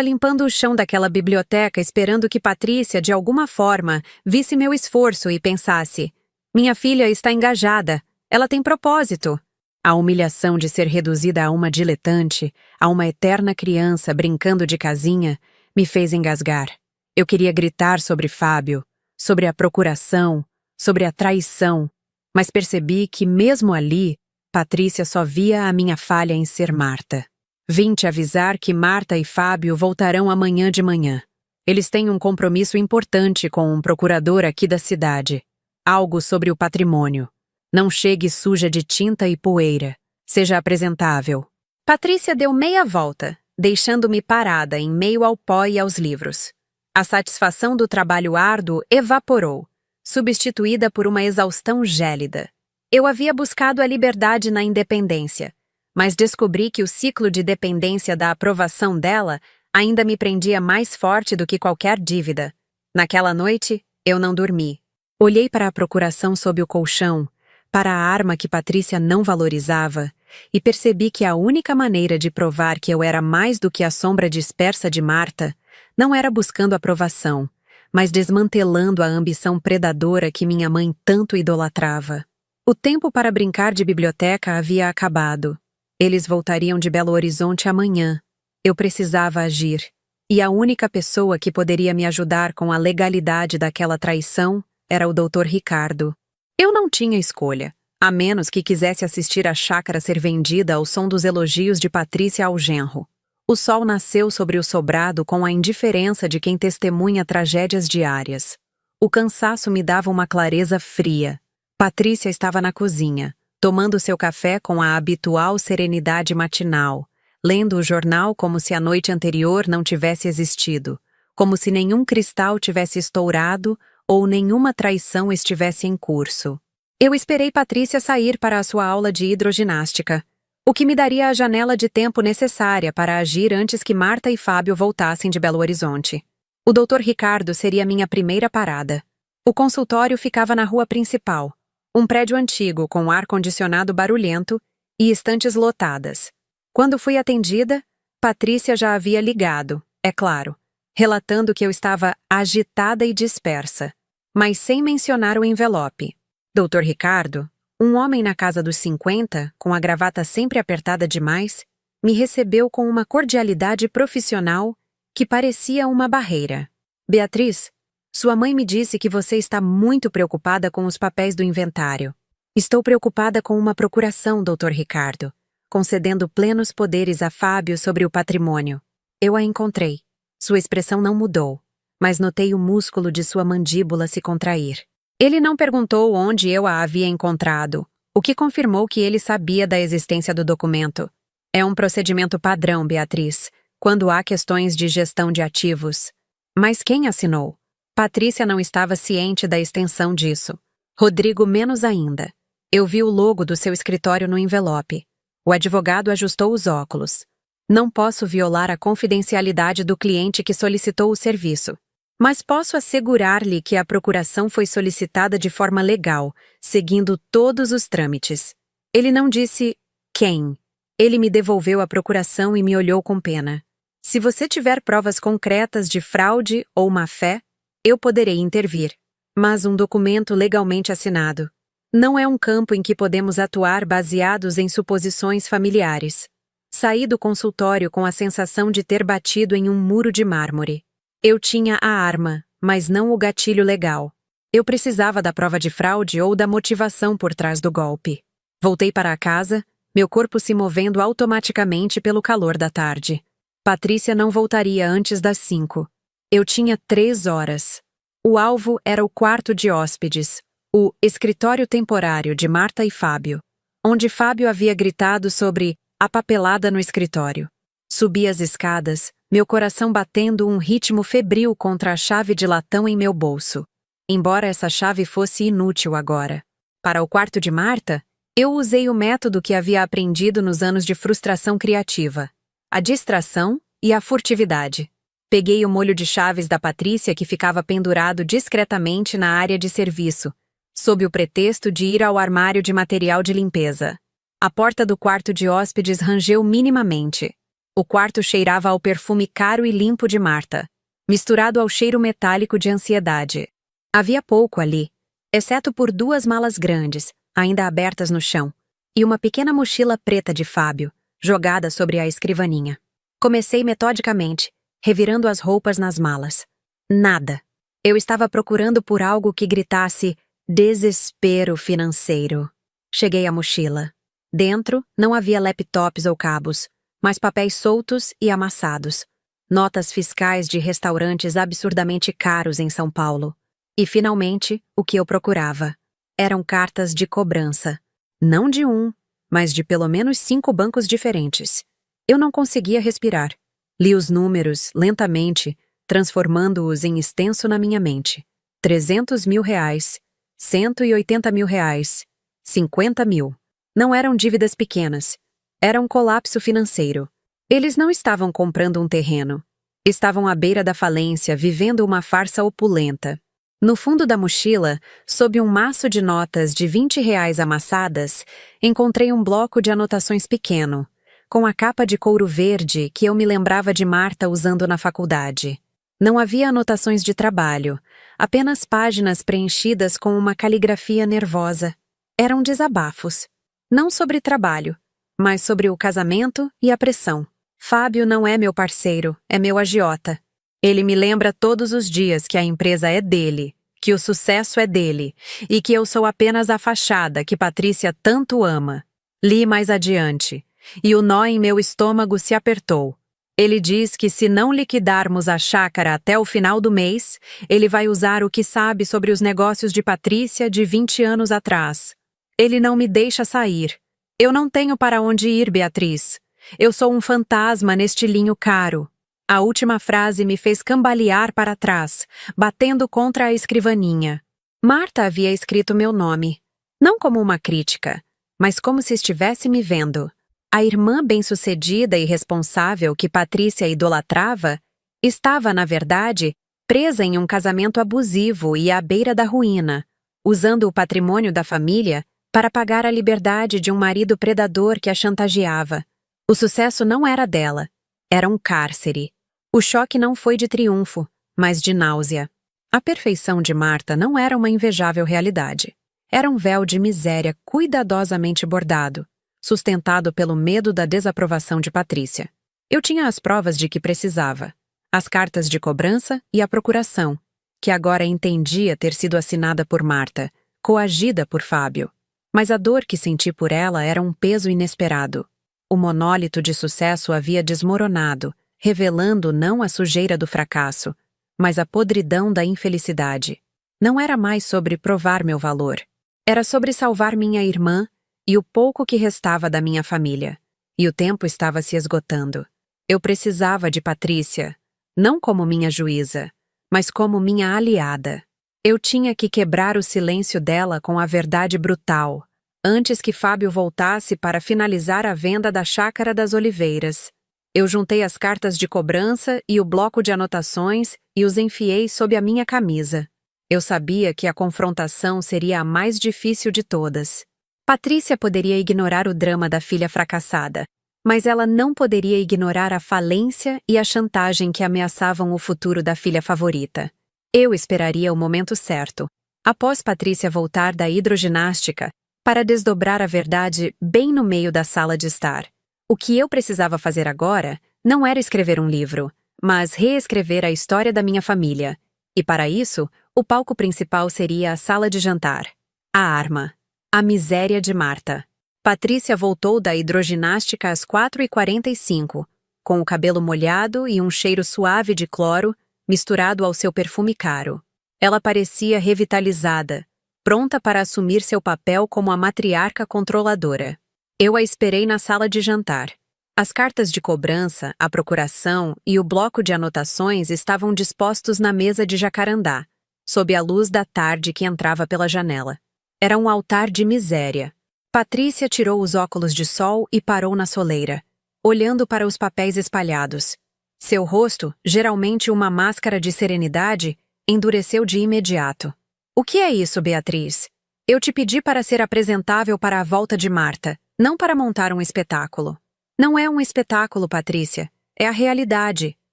S1: limpando o chão daquela biblioteca esperando que Patrícia, de alguma forma, visse meu esforço e pensasse: minha filha está engajada, ela tem propósito. A humilhação de ser reduzida a uma diletante, a uma eterna criança brincando de casinha, me fez engasgar. Eu queria gritar sobre Fábio, sobre a procuração, sobre a traição, mas percebi que, mesmo ali, Patrícia só via a minha falha em ser Marta. Vim te avisar que Marta e Fábio voltarão amanhã de manhã. Eles têm um compromisso importante com um procurador aqui da cidade. Algo sobre o patrimônio. Não chegue suja de tinta e poeira. Seja apresentável. Patrícia deu meia volta, deixando-me parada em meio ao pó e aos livros. A satisfação do trabalho árduo evaporou, substituída por uma exaustão gélida. Eu havia buscado a liberdade na independência, mas descobri que o ciclo de dependência da aprovação dela ainda me prendia mais forte do que qualquer dívida. Naquela noite, eu não dormi. Olhei para a procuração sob o colchão, para a arma que Patrícia não valorizava, e percebi que a única maneira de provar que eu era mais do que a sombra dispersa de Marta não era buscando aprovação, mas desmantelando a ambição predadora que minha mãe tanto idolatrava. O tempo para brincar de biblioteca havia acabado. Eles voltariam de Belo Horizonte amanhã. Eu precisava agir, e a única pessoa que poderia me ajudar com a legalidade daquela traição era o Dr. Ricardo. Eu não tinha escolha, a menos que quisesse assistir a chácara ser vendida ao som dos elogios de Patrícia ao genro. O sol nasceu sobre o sobrado com a indiferença de quem testemunha tragédias diárias. O cansaço me dava uma clareza fria. Patrícia estava na cozinha, tomando seu café com a habitual serenidade matinal, lendo o jornal como se a noite anterior não tivesse existido, como se nenhum cristal tivesse estourado ou nenhuma traição estivesse em curso. Eu esperei Patrícia sair para a sua aula de hidroginástica, o que me daria a janela de tempo necessária para agir antes que Marta e Fábio voltassem de Belo Horizonte. O Dr. Ricardo seria minha primeira parada. O consultório ficava na rua principal, um prédio antigo com ar-condicionado barulhento e estantes lotadas. Quando fui atendida, Patrícia já havia ligado, é claro, relatando que eu estava agitada e dispersa, mas sem mencionar o envelope. Dr. Ricardo, um homem na casa dos 50, com a gravata sempre apertada demais, me recebeu com uma cordialidade profissional que parecia uma barreira. Beatriz, sua mãe me disse que você está muito preocupada com os papéis do inventário. Estou preocupada com uma procuração, Dr. Ricardo, concedendo plenos poderes a Fábio sobre o patrimônio. Eu a encontrei. Sua expressão não mudou, mas notei o músculo de sua mandíbula se contrair. Ele não perguntou onde eu a havia encontrado, o que confirmou que ele sabia da existência do documento. É um procedimento padrão, Beatriz, quando há questões de gestão de ativos. Mas quem assinou? Patrícia não estava ciente da extensão disso. Rodrigo menos ainda. Eu vi o logo do seu escritório no envelope. O advogado ajustou os óculos. Não posso violar a confidencialidade do cliente que solicitou o serviço. Mas posso assegurar-lhe que a procuração foi solicitada de forma legal, seguindo todos os trâmites. Ele não disse quem. Ele me devolveu a procuração e me olhou com pena. Se você tiver provas concretas de fraude ou má-fé, eu poderei intervir. mas um documento legalmente assinado. Não é um campo em que podemos atuar baseados em suposições familiares. Saí do consultório com a sensação de ter batido em um muro de mármore. Eu tinha a arma, mas não o gatilho legal. Eu precisava da prova de fraude ou da motivação por trás do golpe. Voltei para a casa, meu corpo se movendo automaticamente pelo calor da tarde. Patrícia não voltaria antes das 5. Eu tinha 3 horas. O alvo era o quarto de hóspedes, o escritório temporário de Marta e Fábio, onde Fábio havia gritado sobre a papelada no escritório. Subi as escadas, meu coração batendo um ritmo febril contra a chave de latão em meu bolso. Embora essa chave fosse inútil agora. Para o quarto de Marta, eu usei o método que havia aprendido nos anos de frustração criativa: a distração e a furtividade. Peguei o molho de chaves da Patrícia que ficava pendurado discretamente na área de serviço, sob o pretexto de ir ao armário de material de limpeza. A porta do quarto de hóspedes rangeu minimamente. O quarto cheirava ao perfume caro e limpo de Marta, misturado ao cheiro metálico de ansiedade. Havia pouco ali, exceto por 2 malas grandes, ainda abertas no chão, e uma pequena mochila preta de Fábio, jogada sobre a escrivaninha. Comecei metodicamente, revirando as roupas nas malas. Nada. Eu estava procurando por algo que gritasse desespero financeiro. Cheguei à mochila. Dentro, não havia laptops ou cabos, mas papéis soltos e amassados. Notas fiscais de restaurantes absurdamente caros em São Paulo. E, finalmente, o que eu procurava. Eram cartas de cobrança. Não de um, mas de pelo menos 5 bancos diferentes. Eu não conseguia respirar. Li os números, lentamente, transformando-os em extenso na minha mente. 300 mil reais, 180 mil reais, 50 mil. Não eram dívidas pequenas. Era um colapso financeiro. Eles não estavam comprando um terreno. Estavam à beira da falência, vivendo uma farsa opulenta. No fundo da mochila, sob um maço de notas de 20 reais amassadas, encontrei um bloco de anotações pequeno, com a capa de couro verde que eu me lembrava de Marta usando na faculdade. Não havia anotações de trabalho, apenas páginas preenchidas com uma caligrafia nervosa. Eram desabafos. Não sobre trabalho, mas sobre o casamento e a pressão. Fábio não é meu parceiro, é meu agiota. Ele me lembra todos os dias que a empresa é dele, que o sucesso é dele, e que eu sou apenas a fachada que Patrícia tanto ama. Li mais adiante, e o nó em meu estômago se apertou. Ele diz que se não liquidarmos a chácara até o final do mês, ele vai usar o que sabe sobre os negócios de Patrícia de 20 anos atrás. Ele não me deixa sair. Eu não tenho para onde ir, Beatriz. Eu sou um fantasma neste linho caro. A última frase me fez cambalear para trás, batendo contra a escrivaninha. Marta havia escrito meu nome, não como uma crítica, mas como se estivesse me vendo. A irmã bem-sucedida e responsável que Patrícia idolatrava estava, na verdade, presa em um casamento abusivo e à beira da ruína, usando o patrimônio da família para pagar a liberdade de um marido predador que a chantageava. O sucesso não era dela, era um cárcere. O choque não foi de triunfo, mas de náusea. A perfeição de Marta não era uma invejável realidade. Era um véu de miséria cuidadosamente bordado, sustentado pelo medo da desaprovação de Patrícia. Eu tinha as provas de que precisava. As cartas de cobrança e a procuração, que agora entendia ter sido assinada por Marta, coagida por Fábio. Mas a dor que senti por ela era um peso inesperado. O monólito de sucesso havia desmoronado, revelando não a sujeira do fracasso, mas a podridão da infelicidade. Não era mais sobre provar meu valor. Era sobre salvar minha irmã e o pouco que restava da minha família. E o tempo estava se esgotando. Eu precisava de Patrícia, não como minha juíza, mas como minha aliada. Eu tinha que quebrar o silêncio dela com a verdade brutal, antes que Fábio voltasse para finalizar a venda da Chácara das Oliveiras. Eu juntei as cartas de cobrança e o bloco de anotações e os enfiei sob a minha camisa. Eu sabia que a confrontação seria a mais difícil de todas. Patrícia poderia ignorar o drama da filha fracassada, mas ela não poderia ignorar a falência e a chantagem que ameaçavam o futuro da filha favorita. Eu esperaria o momento certo, Após Patrícia voltar da hidroginástica, para desdobrar a verdade bem no meio da sala de estar. O que eu precisava fazer agora não era escrever um livro, mas reescrever a história da minha família. E para isso, o palco principal seria a sala de jantar. A arma. A miséria de Marta. Patrícia voltou da hidroginástica às 4h45, com o cabelo molhado e um cheiro suave de cloro misturado ao seu perfume caro. Ela parecia revitalizada, pronta para assumir seu papel como a matriarca controladora. Eu a esperei na sala de jantar. As cartas de cobrança, a procuração e o bloco de anotações estavam dispostos na mesa de jacarandá, sob a luz da tarde que entrava pela janela. Era um altar de miséria. Patrícia tirou os óculos de sol e parou na soleira, olhando para os papéis espalhados. Seu rosto, geralmente uma máscara de serenidade, endureceu de imediato. O que é isso, Beatriz? Eu te pedi para ser apresentável para a volta de Marta, não para montar um espetáculo. Não é um espetáculo, Patrícia. É a realidade.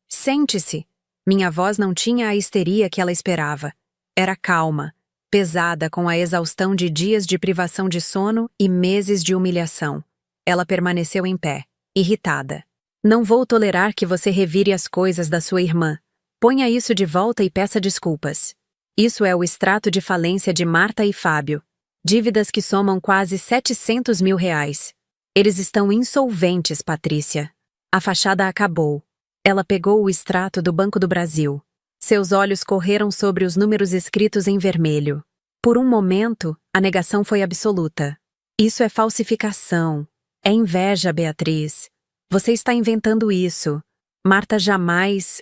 S1: Sente-se. Minha voz não tinha a histeria que ela esperava. Era calma, pesada com a exaustão de dias de privação de sono e meses de humilhação. Ela permaneceu em pé, irritada. Não vou tolerar que você revire as coisas da sua irmã. Ponha isso de volta e peça desculpas. Isso é o extrato de falência de Marta e Fábio. Dívidas que somam quase 700 mil reais. Eles estão insolventes, Patrícia. A fachada acabou. Ela pegou o extrato do Banco do Brasil. Seus olhos correram sobre os números escritos em vermelho. Por um momento, a negação foi absoluta. Isso é falsificação. É inveja, Beatriz. Você está inventando isso. Marta jamais...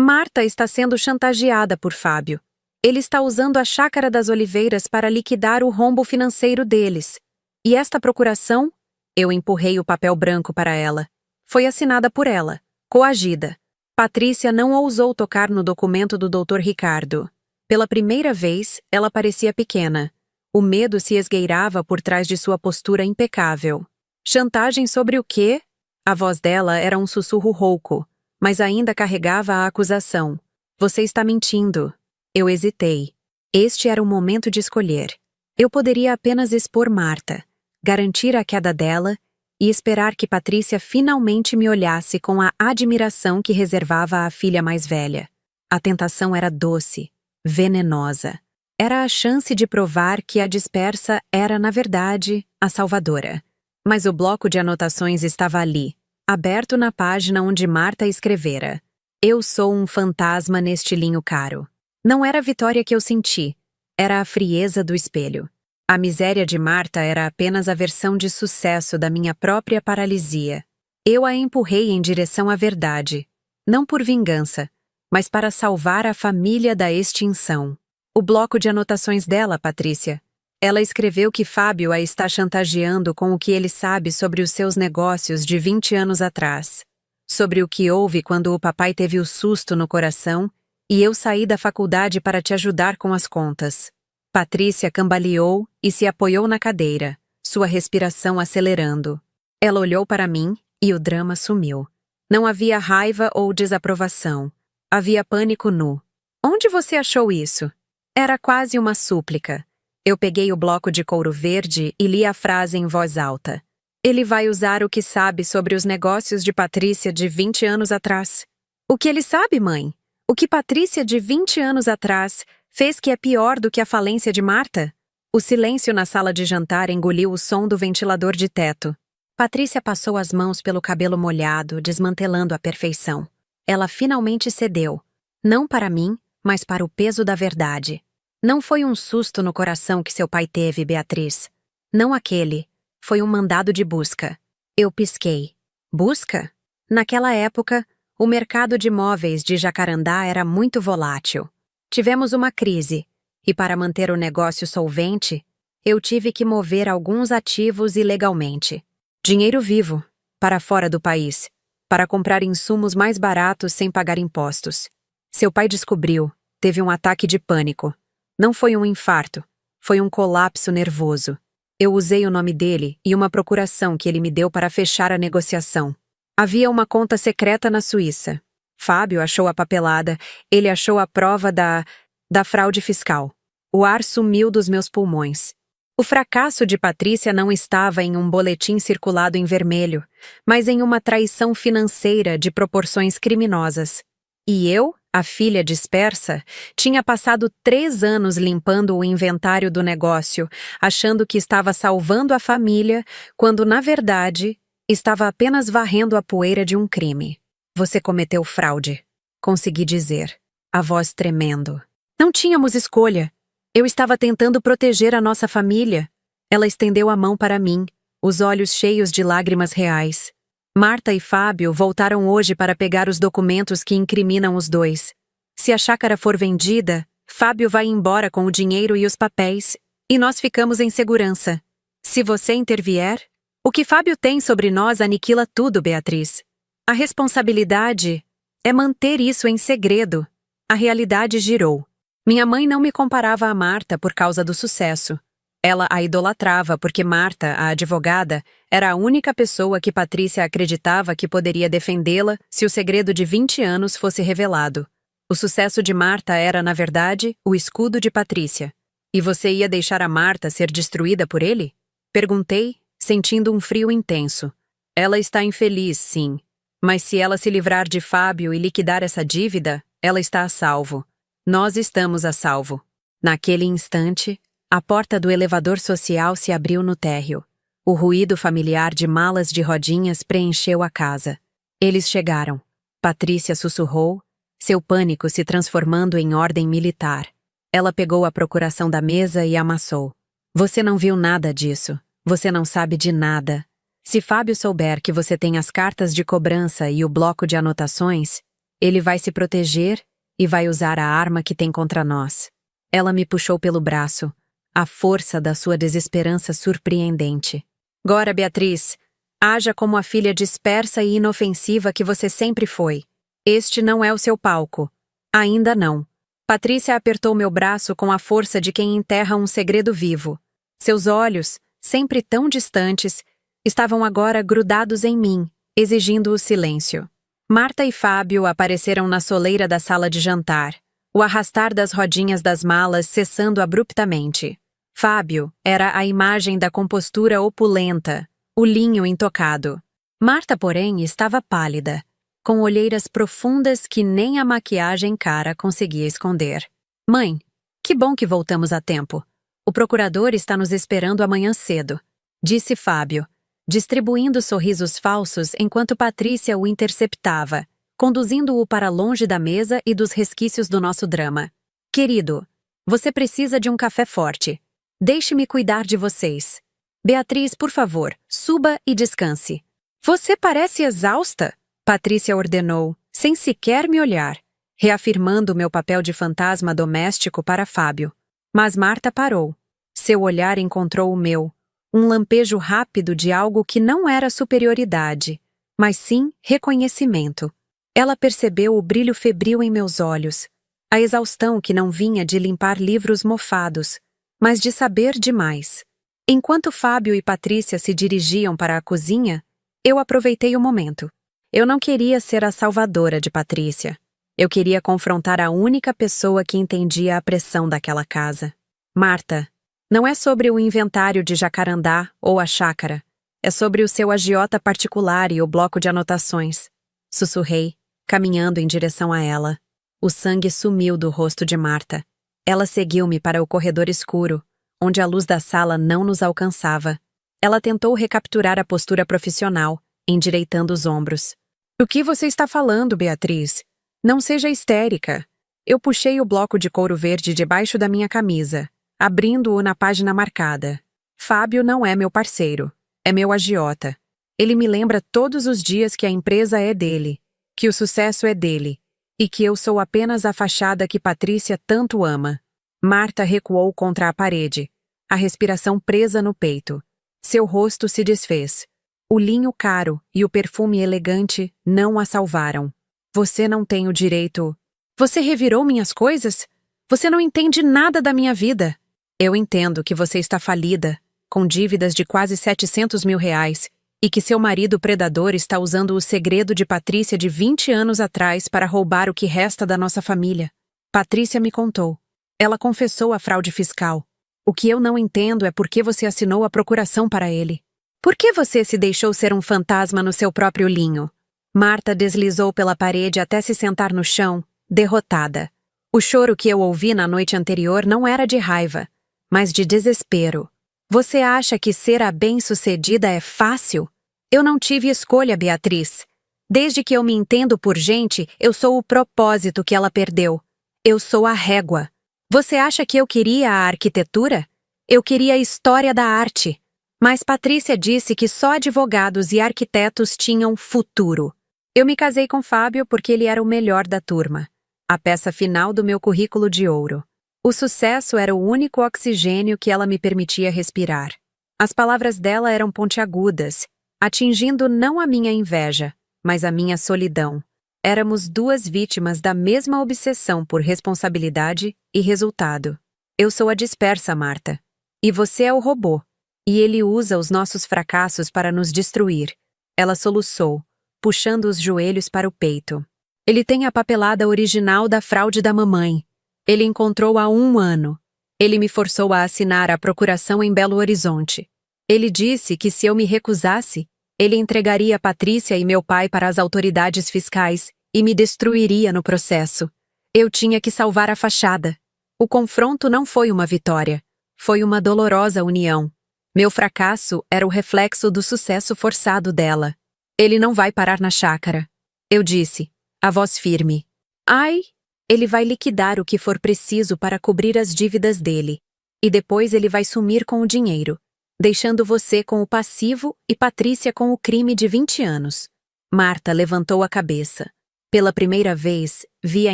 S1: Marta está sendo chantageada por Fábio. Ele está usando a Chácara das Oliveiras para liquidar o rombo financeiro deles. E esta procuração? Eu empurrei o papel branco para ela. Foi assinada por ela, coagida. Patrícia não ousou tocar no documento do Dr. Ricardo. Pela primeira vez, ela parecia pequena. O medo se esgueirava por trás de sua postura impecável. Chantagem sobre o quê? A voz dela era um sussurro rouco, mas ainda carregava a acusação. Você está mentindo. Eu hesitei. Este era o momento de escolher. Eu poderia apenas expor Marta, garantir a queda dela e esperar que Patrícia finalmente me olhasse com a admiração que reservava à filha mais velha. A tentação era doce, venenosa. Era a chance de provar que a dispersa era, na verdade, a salvadora. Mas o bloco de anotações estava ali, aberto na página onde Marta escrevera: Eu sou um fantasma neste linho caro. Não era a vitória que eu senti, era a frieza do espelho. A miséria de Marta era apenas a versão de sucesso da minha própria paralisia. Eu a empurrei em direção à verdade, não por vingança, mas para salvar a família da extinção. O bloco de anotações dela, Patrícia. Ela escreveu que Fábio a está chantageando com o que ele sabe sobre os seus negócios de 20 anos atrás. Sobre o que houve quando o papai teve o susto no coração e eu saí da faculdade para te ajudar com as contas. Patrícia cambaleou e se apoiou na cadeira, sua respiração acelerando. Ela olhou para mim e o drama sumiu. Não havia raiva ou desaprovação. Havia pânico nu. Onde você achou isso? Era quase uma súplica. Eu peguei o bloco de couro verde e li a frase em voz alta. Ele vai usar o que sabe sobre os negócios de Patrícia de 20 anos atrás. O que ele sabe, mãe? O que Patrícia de 20 anos atrás fez que é pior do que a falência de Marta? O silêncio na sala de jantar engoliu o som do ventilador de teto. Patrícia passou as mãos pelo cabelo molhado, desmantelando a perfeição. Ela finalmente cedeu. Não para mim, mas para o peso da verdade. Não foi um susto no coração que seu pai teve, Beatriz. Não aquele. Foi um mandado de busca. Eu pisquei. Busca? Naquela época, o mercado de imóveis de Jacarandá era muito volátil. Tivemos uma crise, e para manter o negócio solvente, eu tive que mover alguns ativos ilegalmente. Dinheiro vivo, para fora do país, para comprar insumos mais baratos sem pagar impostos. Seu pai descobriu, teve um ataque de pânico. Não foi um infarto, foi um colapso nervoso. Eu usei o nome dele e uma procuração que ele me deu para fechar a negociação. Havia uma conta secreta na Suíça. Fábio achou a papelada, ele achou a prova da fraude fiscal. O ar sumiu dos meus pulmões. O fracasso de Patrícia não estava em um boletim circulado em vermelho, mas em uma traição financeira de proporções criminosas. E eu, a filha dispersa, tinha passado 3 anos limpando o inventário do negócio, achando que estava salvando a família, quando, na verdade, estava apenas varrendo a poeira de um crime. Você cometeu fraude, consegui dizer, a voz tremendo. Não tínhamos escolha. Eu estava tentando proteger a nossa família. Ela estendeu a mão para mim, os olhos cheios de lágrimas reais. Marta e Fábio voltaram hoje para pegar os documentos que incriminam os dois. Se a chácara for vendida, Fábio vai embora com o dinheiro e os papéis, e nós ficamos em segurança. Se você intervier, o que Fábio tem sobre nós aniquila tudo, Beatriz. A responsabilidade é manter isso em segredo. A realidade girou. Minha mãe não me comparava a Marta por causa do sucesso. Ela a idolatrava porque Marta, a advogada, era a única pessoa que Patrícia acreditava que poderia defendê-la se o segredo de 20 anos fosse revelado. O sucesso de Marta era, na verdade, o escudo de Patrícia. E você ia deixar a Marta ser destruída por ele? Perguntei, sentindo um frio intenso. Ela está infeliz, sim. Mas se ela se livrar de Fábio e liquidar essa dívida, ela está a salvo. Nós estamos a salvo. Naquele instante, a porta do elevador social se abriu no térreo. O ruído familiar de malas de rodinhas preencheu a casa. Eles chegaram. Patrícia sussurrou, seu pânico se transformando em ordem militar. Ela pegou a procuração da mesa e amassou. Você não viu nada disso. Você não sabe de nada. Se Fábio souber que você tem as cartas de cobrança e o bloco de anotações, ele vai se proteger e vai usar a arma que tem contra nós. Ela me puxou pelo braço, a força da sua desesperança surpreendente. Agora, Beatriz, haja como a filha dispersa e inofensiva que você sempre foi. Este não é o seu palco. Ainda não. Patrícia apertou meu braço com a força de quem enterra um segredo vivo. Seus olhos, sempre tão distantes, estavam agora grudados em mim, exigindo o silêncio. Marta e Fábio apareceram na soleira da sala de jantar, o arrastar das rodinhas das malas cessando abruptamente. Fábio era a imagem da compostura opulenta, o linho intocado. Marta, porém, estava pálida, com olheiras profundas que nem a maquiagem cara conseguia esconder. Mãe, que bom que voltamos a tempo. O procurador está nos esperando amanhã cedo, disse Fábio, distribuindo sorrisos falsos enquanto Patrícia o interceptava, conduzindo-o para longe da mesa e dos resquícios do nosso drama. Querido, você precisa de um café forte. Deixe-me cuidar de vocês. Beatriz, por favor, suba e descanse. Você parece exausta, Patrícia ordenou, sem sequer me olhar, reafirmando meu papel de fantasma doméstico para Fábio. Mas Marta parou. Seu olhar encontrou o meu. Um lampejo rápido de algo que não era superioridade, mas sim reconhecimento. Ela percebeu o brilho febril em meus olhos, a exaustão que não vinha de limpar livros mofados, mas de saber demais. Enquanto Fábio e Patrícia se dirigiam para a cozinha, eu aproveitei o momento. Eu não queria ser a salvadora de Patrícia. Eu queria confrontar a única pessoa que entendia a pressão daquela casa. Marta, não é sobre o inventário de Jacarandá ou a chácara. É sobre o seu agiota particular e o bloco de anotações. Sussurrei, caminhando em direção a ela. O sangue sumiu do rosto de Marta. Ela seguiu-me para o corredor escuro, onde a luz da sala não nos alcançava. Ela tentou recapturar a postura profissional, endireitando os ombros. O que você está falando, Beatriz? Não seja histérica. Eu puxei o bloco de couro verde debaixo da minha camisa, abrindo-o na página marcada. Fábio não é meu parceiro. É meu agiota. Ele me lembra todos os dias que a empresa é dele, que o sucesso é dele, e que eu sou apenas a fachada que Patrícia tanto ama. Marta recuou contra a parede, a respiração presa no peito. Seu rosto se desfez. O linho caro e o perfume elegante não a salvaram. Você não tem o direito... Você revirou minhas coisas? Você não entende nada da minha vida. Eu entendo que você está falida, com dívidas de quase 700 mil reais, e que seu marido predador está usando o segredo de Patrícia de 20 anos atrás para roubar o que resta da nossa família. Patrícia me contou. Ela confessou a fraude fiscal. O que eu não entendo é por que você assinou a procuração para ele. Por que você se deixou ser um fantasma no seu próprio linho? Marta deslizou pela parede até se sentar no chão, derrotada. O choro que eu ouvi na noite anterior não era de raiva, mas de desespero. Você acha que ser a bem-sucedida é fácil? Eu não tive escolha, Beatriz. Desde que eu me entendo por gente, eu sou o propósito que ela perdeu. Eu sou a régua. Você acha que eu queria a arquitetura? Eu queria a história da arte. Mas Patrícia disse que só advogados e arquitetos tinham futuro. Eu me casei com Fábio porque ele era o melhor da turma. A peça final do meu currículo de ouro. O sucesso era o único oxigênio que ela me permitia respirar. As palavras dela eram pontiagudas, atingindo não a minha inveja, mas a minha solidão. Éramos duas vítimas da mesma obsessão por responsabilidade e resultado. Eu sou a dispersa, Marta. E você é o robô. E ele usa os nossos fracassos para nos destruir. Ela soluçou, puxando os joelhos para o peito. Ele tem a papelada original da fraude da mamãe. Ele encontrou há 1 ano. Ele me forçou a assinar a procuração em Belo Horizonte. Ele disse que se eu me recusasse, ele entregaria Patrícia e meu pai para as autoridades fiscais e me destruiria no processo. Eu tinha que salvar a fachada. O confronto não foi uma vitória. Foi uma dolorosa união. Meu fracasso era o reflexo do sucesso forçado dela. Ele não vai parar na chácara. Eu disse, a voz firme. Ai, ele vai liquidar o que for preciso para cobrir as dívidas dele. E depois ele vai sumir com o dinheiro, deixando você com o passivo e Patrícia com o crime de 20 anos. Marta levantou a cabeça. Pela primeira vez, vi a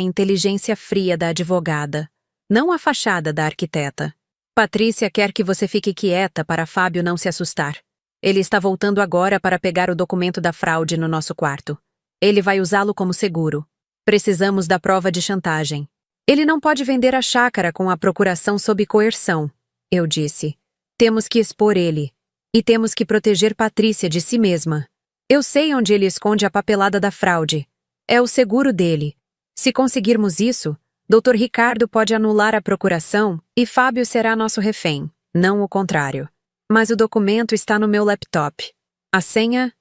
S1: inteligência fria da advogada, não a fachada da arquiteta. Patrícia quer que você fique quieta para Fábio não se assustar. Ele está voltando agora para pegar o documento da fraude no nosso quarto. Ele vai usá-lo como seguro. Precisamos da prova de chantagem. Ele não pode vender a chácara com a procuração sob coerção, eu disse. Temos que expor ele. E temos que proteger Patrícia de si mesma. Eu sei onde ele esconde a papelada da fraude. É o seguro dele. Se conseguirmos isso, Dr. Ricardo pode anular a procuração e Fábio será nosso refém, não o contrário. Mas o documento está no meu laptop. A senha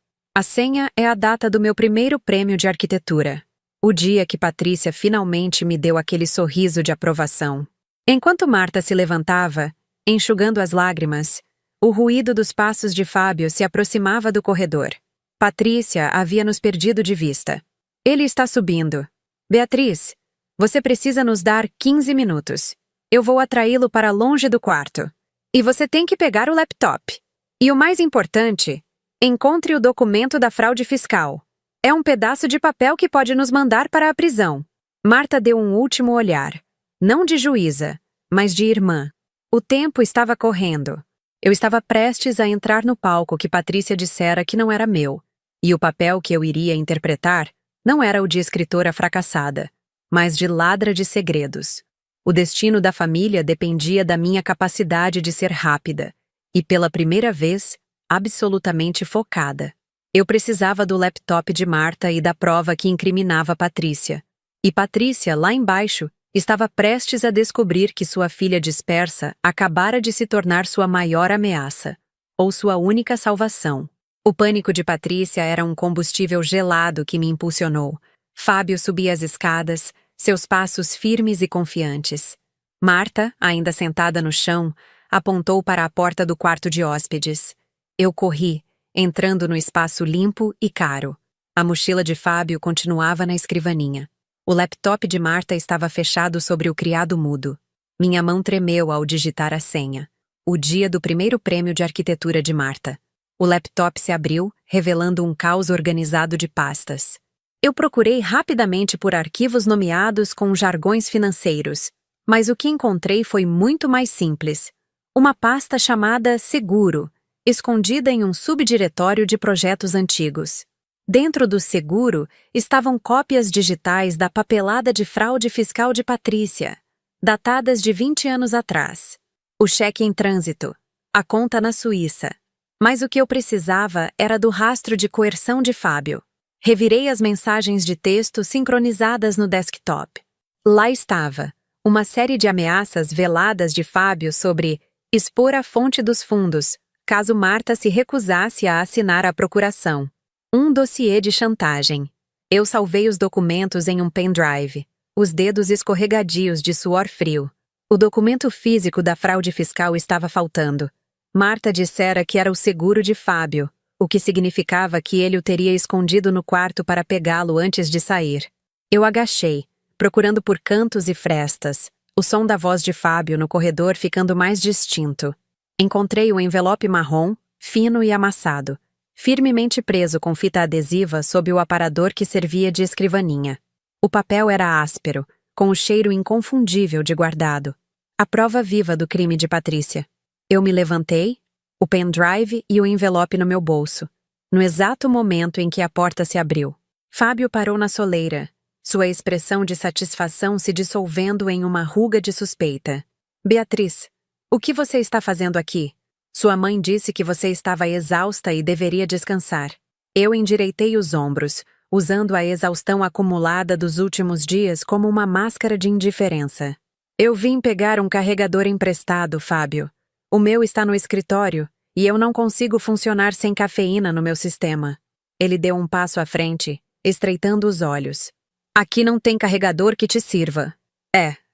S1: é a data do meu primeiro prêmio de arquitetura. O dia que Patrícia finalmente me deu aquele sorriso de aprovação. Enquanto Marta se levantava, enxugando as lágrimas, o ruído dos passos de Fábio se aproximava do corredor. Patrícia havia nos perdido de vista. Ele está subindo. Beatriz, você precisa nos dar 15 minutos. Eu vou atraí-lo para longe do quarto. E você tem que pegar o laptop. E o mais importante, encontre o documento da fraude fiscal. É um pedaço de papel que pode nos mandar para a prisão. Marta deu um último olhar. Não de juíza, mas de irmã. O tempo estava correndo. Eu estava prestes a entrar no palco que Patrícia dissera que não era meu. E o papel que eu iria interpretar não era o de escritora fracassada, mas de ladra de segredos. O destino da família dependia da minha capacidade de ser rápida e, pela primeira vez, absolutamente focada. Eu precisava do laptop de Marta e da prova que incriminava Patrícia. E Patrícia, lá embaixo, estava prestes a descobrir que sua filha dispersa acabara de se tornar sua maior ameaça, ou sua única salvação. O pânico de Patrícia era um combustível gelado que me impulsionou. Fábio subia as escadas, seus passos firmes e confiantes. Marta, ainda sentada no chão, apontou para a porta do quarto de hóspedes. Eu corri, entrando no espaço limpo e caro. A mochila de Fábio continuava na escrivaninha. O laptop de Marta estava fechado sobre o criado mudo. Minha mão tremeu ao digitar a senha. O dia do primeiro prêmio de arquitetura de Marta. O laptop se abriu, revelando um caos organizado de pastas. Eu procurei rapidamente por arquivos nomeados com jargões financeiros, mas o que encontrei foi muito mais simples. Uma pasta chamada Seguro, escondida em um subdiretório de projetos antigos. Dentro do Seguro estavam cópias digitais da papelada de fraude fiscal de Patrícia, datadas de 20 anos atrás. O cheque em trânsito, a conta na Suíça. Mas o que eu precisava era do rastro de coerção de Fábio. Revirei as mensagens de texto sincronizadas no desktop. Lá estava, Uma série de ameaças veladas de Fábio sobre expor a fonte dos fundos, caso Marta se recusasse a assinar a procuração. Um dossiê de chantagem. Eu salvei os documentos em um pendrive, os dedos escorregadios de suor frio. O documento físico da fraude fiscal estava faltando. Marta dissera que era o seguro de Fábio, o que significava que ele o teria escondido no quarto para pegá-lo antes de sair. Eu agachei, procurando por cantos e frestas, o som da voz de Fábio no corredor ficando mais distinto. Encontrei o envelope marrom, fino e amassado, firmemente preso com fita adesiva sob o aparador que servia de escrivaninha. O papel era áspero, com o cheiro inconfundível de guardado. A prova viva do crime de Patrícia. Eu me levantei, o pendrive e o envelope no meu bolso, no exato momento em que a porta se abriu. Fábio parou na soleira, sua expressão de satisfação se dissolvendo em uma ruga de suspeita. Beatriz, o que você está fazendo aqui? Sua mãe disse que você estava exausta e deveria descansar. Eu endireitei os ombros, usando a exaustão acumulada dos últimos dias como uma máscara de indiferença. Eu vim pegar um carregador emprestado, Fábio. O meu está no escritório, e eu não consigo funcionar sem cafeína no meu sistema. Ele deu um passo à frente, estreitando os olhos. Aqui não tem carregador que te sirva.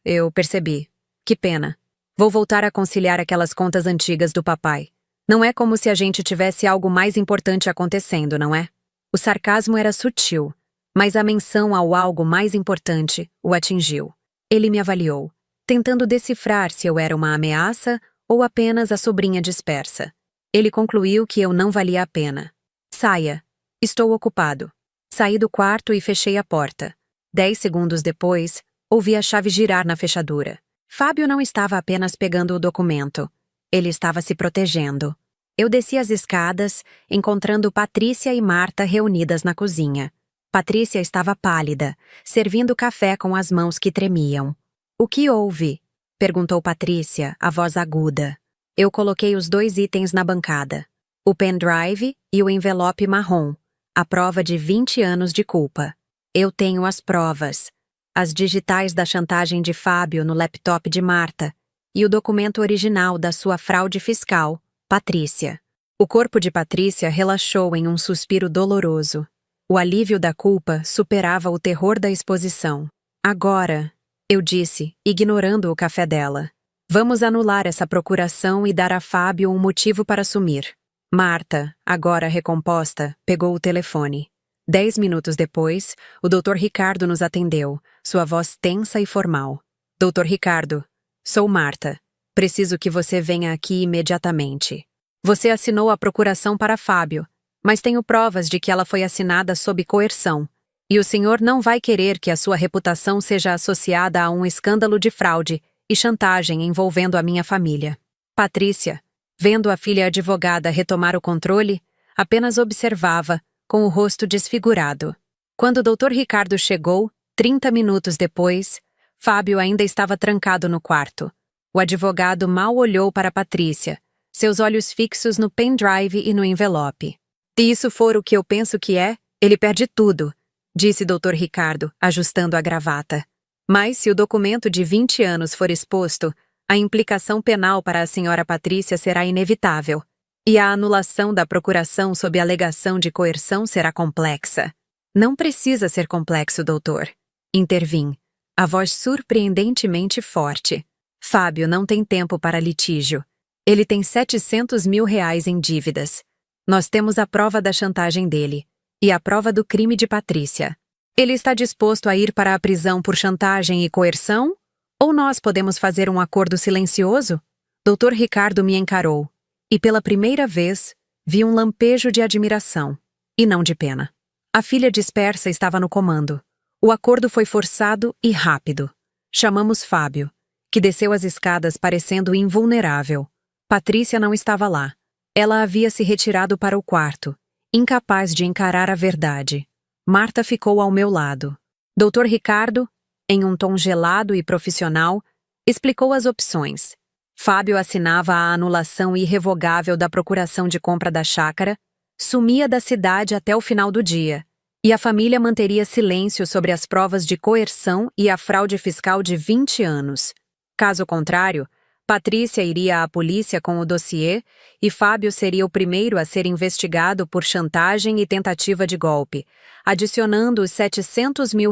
S1: Eu percebi. Que pena. Vou voltar a conciliar aquelas contas antigas do papai. Não é como se a gente tivesse algo mais importante acontecendo, não é? O sarcasmo era sutil, mas a menção ao algo mais importante o atingiu. Ele me avaliou, tentando decifrar se eu era uma ameaça ou apenas a sobrinha dispersa. Ele concluiu que eu não valia a pena. Saia. Estou ocupado. Saí do quarto e fechei a porta. 10 segundos depois, ouvi a chave girar na fechadura. Fábio não estava apenas pegando o documento. Ele estava se protegendo. Eu desci as escadas, encontrando Patrícia e Marta reunidas na cozinha. Patrícia estava pálida, servindo café com as mãos que tremiam. O que houve? Perguntou Patrícia, a voz aguda. Eu coloquei os 2 itens na bancada. O pendrive e o envelope marrom. A prova de 20 anos de culpa. Eu tenho as provas. As digitais da chantagem de Fábio no laptop de Marta. E o documento original da sua fraude fiscal, Patrícia. O corpo de Patrícia relaxou em um suspiro doloroso. O alívio da culpa superava o terror da exposição. Agora, eu disse, ignorando o café dela. Vamos anular essa procuração e dar a Fábio um motivo para sumir. Marta, agora recomposta, pegou o telefone. 10 minutos depois, o Dr. Ricardo nos atendeu, sua voz tensa e formal. Dr. Ricardo, sou Marta. Preciso que você venha aqui imediatamente. Você assinou a procuração para Fábio, mas tenho provas de que ela foi assinada sob coerção. E o senhor não vai querer que a sua reputação seja associada a um escândalo de fraude e chantagem envolvendo a minha família. Patrícia, vendo a filha advogada retomar o controle, apenas observava, com o rosto desfigurado. Quando o Dr. Ricardo chegou, 30 minutos depois, Fábio ainda estava trancado no quarto. O advogado mal olhou para Patrícia, seus olhos fixos no pendrive e no envelope. Se isso for o que eu penso que é, ele perde tudo, disse Dr. Ricardo, ajustando a gravata. Mas se o documento de 20 anos for exposto, a implicação penal para a senhora Patrícia será inevitável. E a anulação da procuração sob alegação de coerção será complexa. Não precisa ser complexo, doutor. Intervim, a voz surpreendentemente forte. Fábio não tem tempo para litígio. Ele tem 700 mil reais em dívidas. Nós temos a prova da chantagem dele e a prova do crime de Patrícia. Ele está disposto a ir para a prisão por chantagem e coerção? Ou nós podemos fazer um acordo silencioso? Dr. Ricardo me encarou. E pela primeira vez, vi um lampejo de admiração, e não de pena. A filha dispersa estava no comando. O acordo foi forçado e rápido. Chamamos Fábio, que desceu as escadas parecendo invulnerável. Patrícia não estava lá. Ela havia se retirado para o quarto, incapaz de encarar a verdade. Marta ficou ao meu lado. Dr. Ricardo, em um tom gelado e profissional, explicou as opções. Fábio assinava a anulação irrevogável da procuração de compra da chácara, sumia da cidade até o final do dia E a família manteria silêncio sobre as provas de coerção e a fraude fiscal de 20 anos. Caso contrário, Patrícia iria à polícia com o dossiê e Fábio seria o primeiro a ser investigado por chantagem e tentativa de golpe, adicionando os R$ 700 mil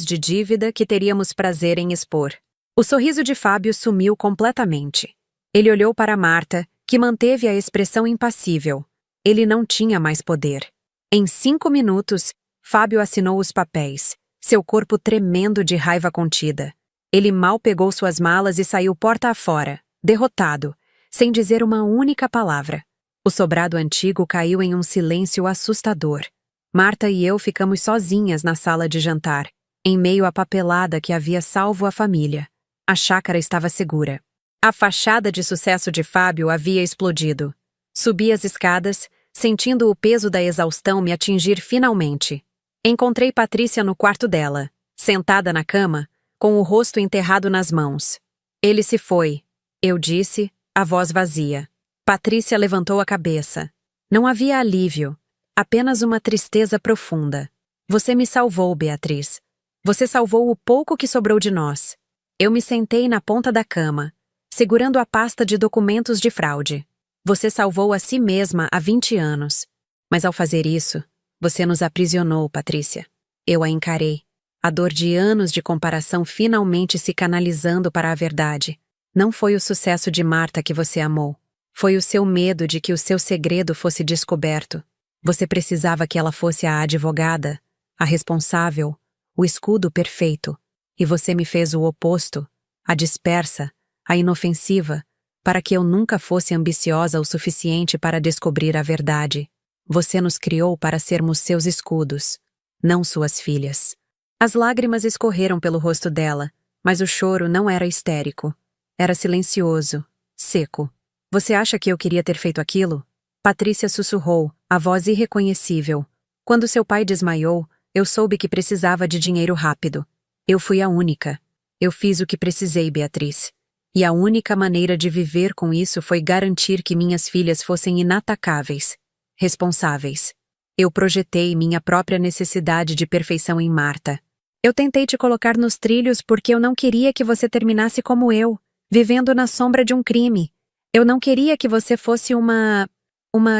S1: de dívida que teríamos prazer em expor. O sorriso de Fábio sumiu completamente. Ele olhou para Marta, que manteve a expressão impassível. Ele não tinha mais poder. Em 5 minutos, Fábio assinou os papéis, seu corpo tremendo de raiva contida. Ele mal pegou suas malas e saiu porta afora, derrotado, sem dizer uma única palavra. O sobrado antigo caiu em um silêncio assustador. Marta e eu ficamos sozinhas na sala de jantar, em meio à papelada que havia salvo a família. A chácara estava segura. A fachada de sucesso de Fábio havia explodido. Subi as escadas, sentindo o peso da exaustão me atingir finalmente. Encontrei Patrícia no quarto dela, sentada na cama, com o rosto enterrado nas mãos. Ele se foi, eu disse, a voz vazia. Patrícia levantou a cabeça. Não havia alívio, apenas uma tristeza profunda. Você me salvou, Beatriz. Você salvou o pouco que sobrou de nós. Eu me sentei na ponta da cama, segurando a pasta de documentos de fraude. Você salvou a si mesma há 20 anos. Mas ao fazer isso, você nos aprisionou, Patrícia. Eu a encarei. A dor de anos de comparação finalmente se canalizando para a verdade. Não foi o sucesso de Marta que você amou. Foi o seu medo de que o seu segredo fosse descoberto. Você precisava que ela fosse a advogada, a responsável, o escudo perfeito. E você me fez o oposto, a dispersa, a inofensiva, para que eu nunca fosse ambiciosa o suficiente para descobrir a verdade. Você nos criou para sermos seus escudos, não suas filhas. As lágrimas escorreram pelo rosto dela, mas o choro não era histérico. Era silencioso, seco. Você acha que eu queria ter feito aquilo? Patrícia sussurrou, a voz irreconhecível. Quando seu pai desmaiou, eu soube que precisava de dinheiro rápido. Eu fui a única. Eu fiz o que precisei, Beatriz. E a única maneira de viver com isso foi garantir que minhas filhas fossem inatacáveis, responsáveis. Eu projetei minha própria necessidade de perfeição em Marta. Eu tentei te colocar nos trilhos porque eu não queria que você terminasse como eu, vivendo na sombra de um crime. Eu não queria que você fosse uma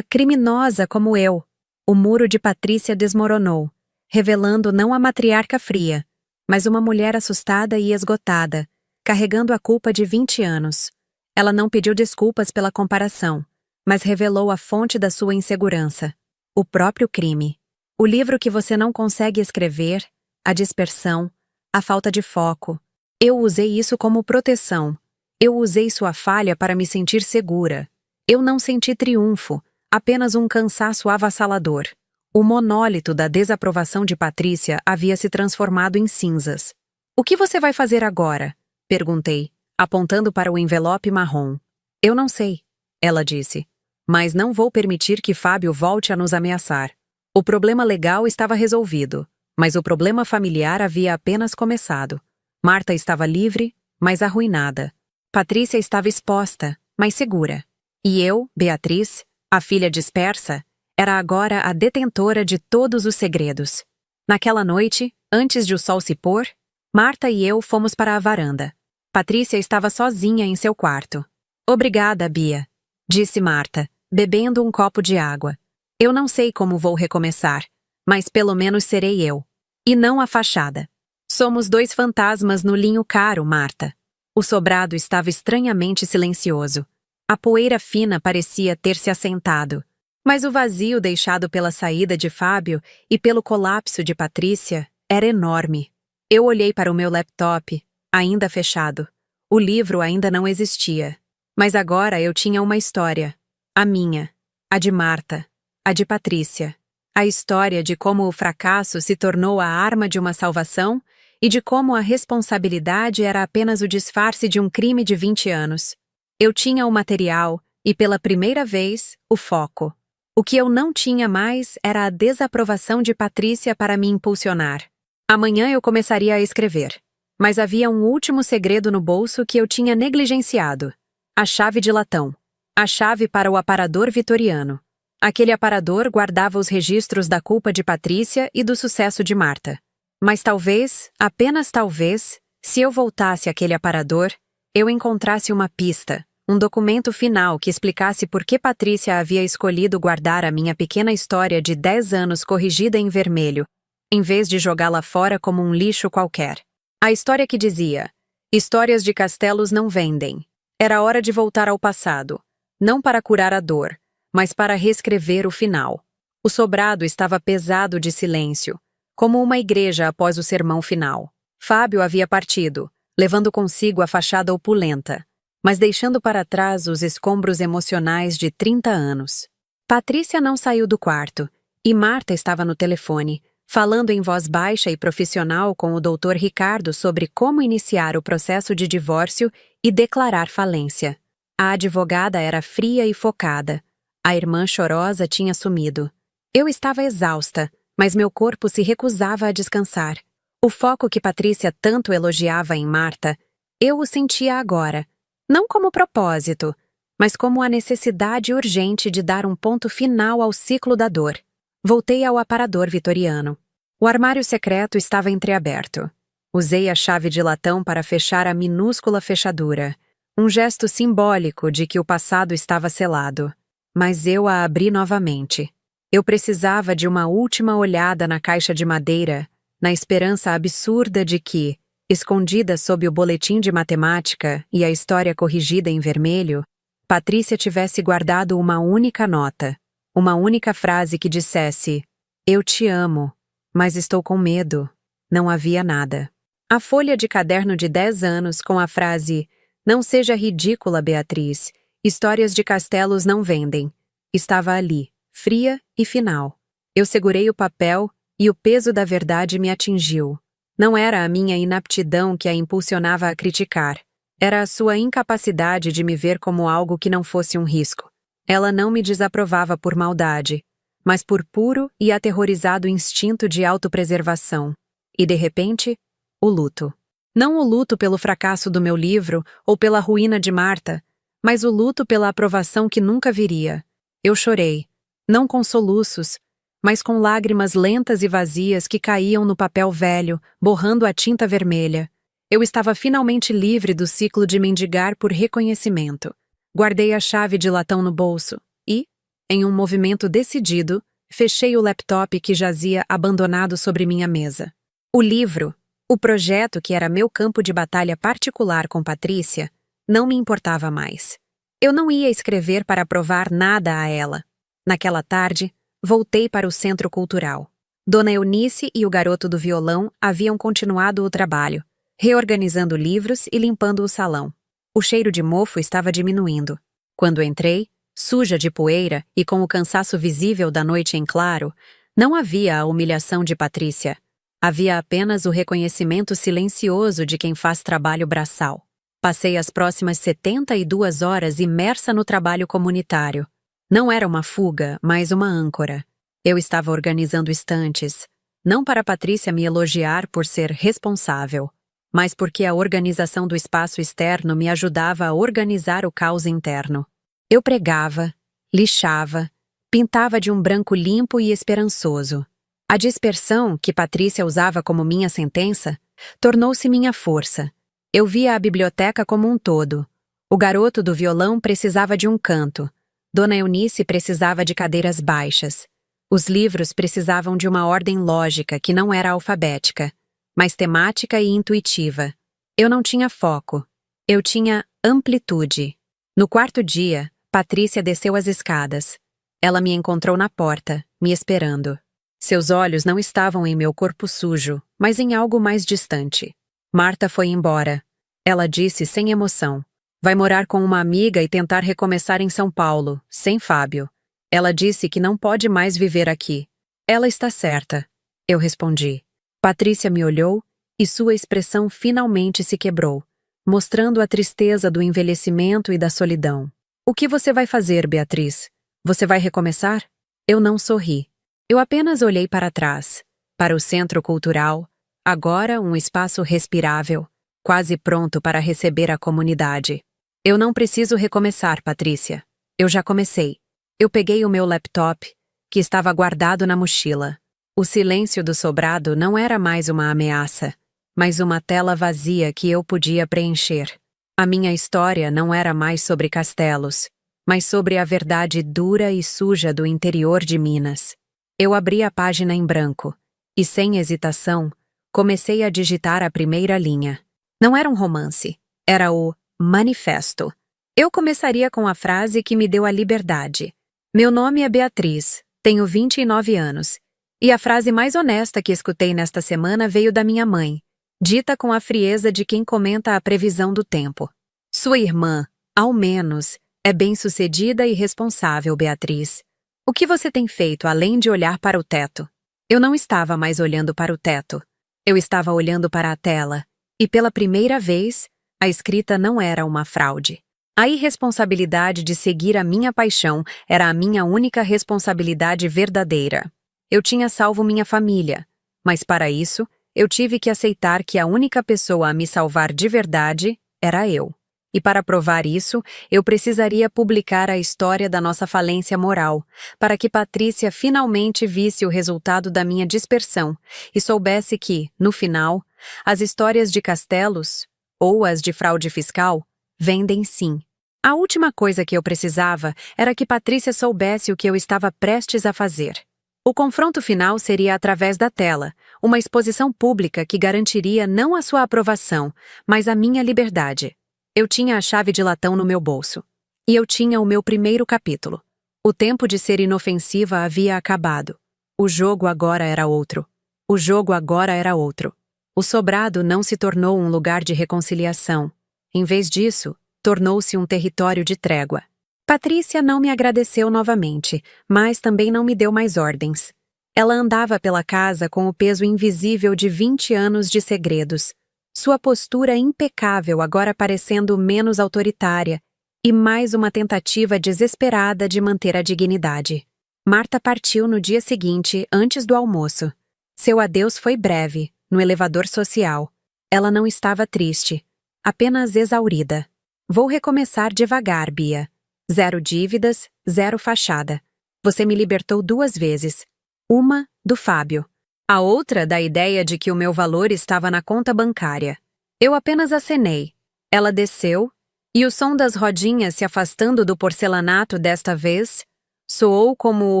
S1: criminosa como eu. O muro de Patrícia desmoronou, revelando não a matriarca fria, mas uma mulher assustada e esgotada, carregando a culpa de 20 anos. Ela não pediu desculpas pela comparação, mas revelou a fonte da sua insegurança. O próprio crime. O livro que você não consegue escrever, a dispersão, a falta de foco. Eu usei isso como proteção. Eu usei sua falha para me sentir segura. Eu não senti triunfo, apenas um cansaço avassalador. O monólito da desaprovação de Patrícia havia se transformado em cinzas. O que você vai fazer agora? Perguntei, apontando para o envelope marrom. Eu não sei, ela disse. Mas não vou permitir que Fábio volte a nos ameaçar. O problema legal estava resolvido, mas o problema familiar havia apenas começado. Marta estava livre, mas arruinada. Patrícia estava exposta, mas segura. E eu, Beatriz, a filha dispersa, era agora a detentora de todos os segredos. Naquela noite, antes de o sol se pôr, Marta e eu fomos para a varanda. Patrícia estava sozinha em seu quarto. Obrigada, Bia, disse Marta, bebendo um copo de água. Eu não sei como vou recomeçar, mas pelo menos serei eu. E não a fachada. Somos 2 fantasmas no linho caro, Marta. O sobrado estava estranhamente silencioso. A poeira fina parecia ter se assentado. Mas o vazio deixado pela saída de Fábio e pelo colapso de Patrícia era enorme. Eu olhei para o meu laptop, ainda fechado. O livro ainda não existia. Mas agora eu tinha uma história. A minha, a de Marta, a de Patrícia. A história de como o fracasso se tornou a arma de uma salvação e de como a responsabilidade era apenas o disfarce de um crime de 20 anos. Eu tinha o material e, pela primeira vez, o foco. O que eu não tinha mais era a desaprovação de Patrícia para me impulsionar. Amanhã eu começaria a escrever. Mas havia um último segredo no bolso que eu tinha negligenciado. A chave de latão. A chave para o aparador vitoriano. Aquele aparador guardava os registros da culpa de Patrícia e do sucesso de Marta. Mas talvez, apenas talvez, se eu voltasse àquele aparador, eu encontrasse uma pista, um documento final que explicasse por que Patrícia havia escolhido guardar a minha pequena história de 10 anos corrigida em vermelho, em vez de jogá-la fora como um lixo qualquer. A história que dizia: histórias de castelos não vendem. Era hora de voltar ao passado, não para curar a dor, mas para reescrever o final. O sobrado estava pesado de silêncio, como uma igreja após o sermão final. Fábio havia partido, levando consigo a fachada opulenta, mas deixando para trás os escombros emocionais de 30 anos. Patrícia não saiu do quarto, e Marta estava no telefone, falando em voz baixa e profissional com o Dr. Ricardo sobre como iniciar o processo de divórcio e declarar falência. A advogada era fria e focada. A irmã chorosa tinha sumido. Eu estava exausta, mas meu corpo se recusava a descansar. O foco que Patrícia tanto elogiava em Marta, eu o sentia agora, não como propósito, mas como a necessidade urgente de dar um ponto final ao ciclo da dor. Voltei ao aparador vitoriano. O armário secreto estava entreaberto. Usei a chave de latão para fechar a minúscula fechadura, um gesto simbólico de que o passado estava selado. Mas eu a abri novamente. Eu precisava de uma última olhada na caixa de madeira, na esperança absurda de que, escondida sob o boletim de matemática e a história corrigida em vermelho, Patrícia tivesse guardado uma única nota, uma única frase que dissesse: "Eu te amo, mas estou com medo." Não havia nada. A folha de caderno de 10 anos com a frase: "Não seja ridícula, Beatriz, histórias de castelos não vendem", estava ali, fria e final. Eu segurei o papel e o peso da verdade me atingiu. Não era a minha inaptidão que a impulsionava a criticar. Era a sua incapacidade de me ver como algo que não fosse um risco. Ela não me desaprovava por maldade, mas por puro e aterrorizado instinto de autopreservação. E, de repente, o luto. Não o luto pelo fracasso do meu livro ou pela ruína de Marta, mas o luto pela aprovação que nunca viria. Eu chorei, não com soluços, mas com lágrimas lentas e vazias que caíam no papel velho, borrando a tinta vermelha. Eu estava finalmente livre do ciclo de mendigar por reconhecimento. Guardei a chave de latão no bolso e, em um movimento decidido, fechei o laptop que jazia abandonado sobre minha mesa. O livro, o projeto que era meu campo de batalha particular com Patrícia, não me importava mais. Eu não ia escrever para provar nada a ela. Naquela tarde, voltei para o Centro Cultural. Dona Eunice e o garoto do violão haviam continuado o trabalho, reorganizando livros e limpando o salão. O cheiro de mofo estava diminuindo. Quando entrei, suja de poeira e com o cansaço visível da noite em claro, não havia a humilhação de Patrícia. Havia apenas o reconhecimento silencioso de quem faz trabalho braçal. Passei as próximas 72 horas imersa no trabalho comunitário. Não era uma fuga, mas uma âncora. Eu estava organizando estantes, não para Patrícia me elogiar por ser responsável, mas porque a organização do espaço externo me ajudava a organizar o caos interno. Eu pregava, lixava, pintava de um branco limpo e esperançoso. A dispersão, que Patrícia usava como minha sentença, tornou-se minha força. Eu via a biblioteca como um todo. O garoto do violão precisava de um canto. Dona Eunice precisava de cadeiras baixas. Os livros precisavam de uma ordem lógica que não era alfabética, mas temática e intuitiva. Eu não tinha foco. Eu tinha amplitude. No quarto dia, Patrícia desceu as escadas. Ela me encontrou na porta, me esperando. Seus olhos não estavam em meu corpo sujo, mas em algo mais distante. Marta foi embora. Ela disse sem emoção: "Vai morar com uma amiga e tentar recomeçar em São Paulo, sem Fábio. Ela disse que não pode mais viver aqui." "Ela está certa", eu respondi. Patrícia me olhou e sua expressão finalmente se quebrou, mostrando a tristeza do envelhecimento e da solidão. "O que você vai fazer, Beatriz? Você vai recomeçar?" Eu não sorri. Eu apenas olhei para trás, para o Centro Cultural, agora um espaço respirável, quase pronto para receber a comunidade. "Eu não preciso recomeçar, Patrícia. Eu já comecei." Eu peguei o meu laptop, que estava guardado na mochila. O silêncio do sobrado não era mais uma ameaça, mas uma tela vazia que eu podia preencher. A minha história não era mais sobre castelos, mas sobre a verdade dura e suja do interior de Minas. Eu abri a página em branco e, sem hesitação, comecei a digitar a primeira linha. Não era um romance, era o manifesto. Eu começaria com a frase que me deu a liberdade. Meu nome é Beatriz, tenho 29 anos. E a frase mais honesta que escutei nesta semana veio da minha mãe, dita com a frieza de quem comenta a previsão do tempo. Sua irmã, ao menos, é bem-sucedida e responsável, Beatriz. O que você tem feito além de olhar para o teto? Eu não estava mais olhando para o teto. Eu estava olhando para a tela. E pela primeira vez, a escrita não era uma fraude. A irresponsabilidade de seguir a minha paixão era a minha única responsabilidade verdadeira. Eu tinha salvo minha família, mas para isso, eu tive que aceitar que a única pessoa a me salvar de verdade era eu. E para provar isso, eu precisaria publicar a história da nossa falência moral, para que Patrícia finalmente visse o resultado da minha dispersão e soubesse que, no final, as histórias de castelos, ou as de fraude fiscal, vendem sim. A última coisa que eu precisava era que Patrícia soubesse o que eu estava prestes a fazer. O confronto final seria através da tela, uma exposição pública que garantiria não a sua aprovação, mas a minha liberdade. Eu tinha a chave de latão no meu bolso. E eu tinha o meu primeiro capítulo. O tempo de ser inofensiva havia acabado. O jogo agora era outro. O jogo agora era outro. O sobrado não se tornou um lugar de reconciliação. Em vez disso, tornou-se um território de trégua. Patrícia não me agradeceu novamente, mas também não me deu mais ordens. Ela andava pela casa com o peso invisível de 20 anos de segredos. Sua postura impecável agora parecendo menos autoritária e mais uma tentativa desesperada de manter a dignidade. Marta partiu no dia seguinte, antes do almoço. Seu adeus foi breve, no elevador social. Ela não estava triste, apenas exaurida. Vou recomeçar devagar, Bia. 0 dívidas, 0 fachada. Você me libertou 2 vezes. Uma, do Fábio. A outra, da ideia de que o meu valor estava na conta bancária. Eu apenas acenei. Ela desceu, e o som das rodinhas se afastando do porcelanato desta vez soou como o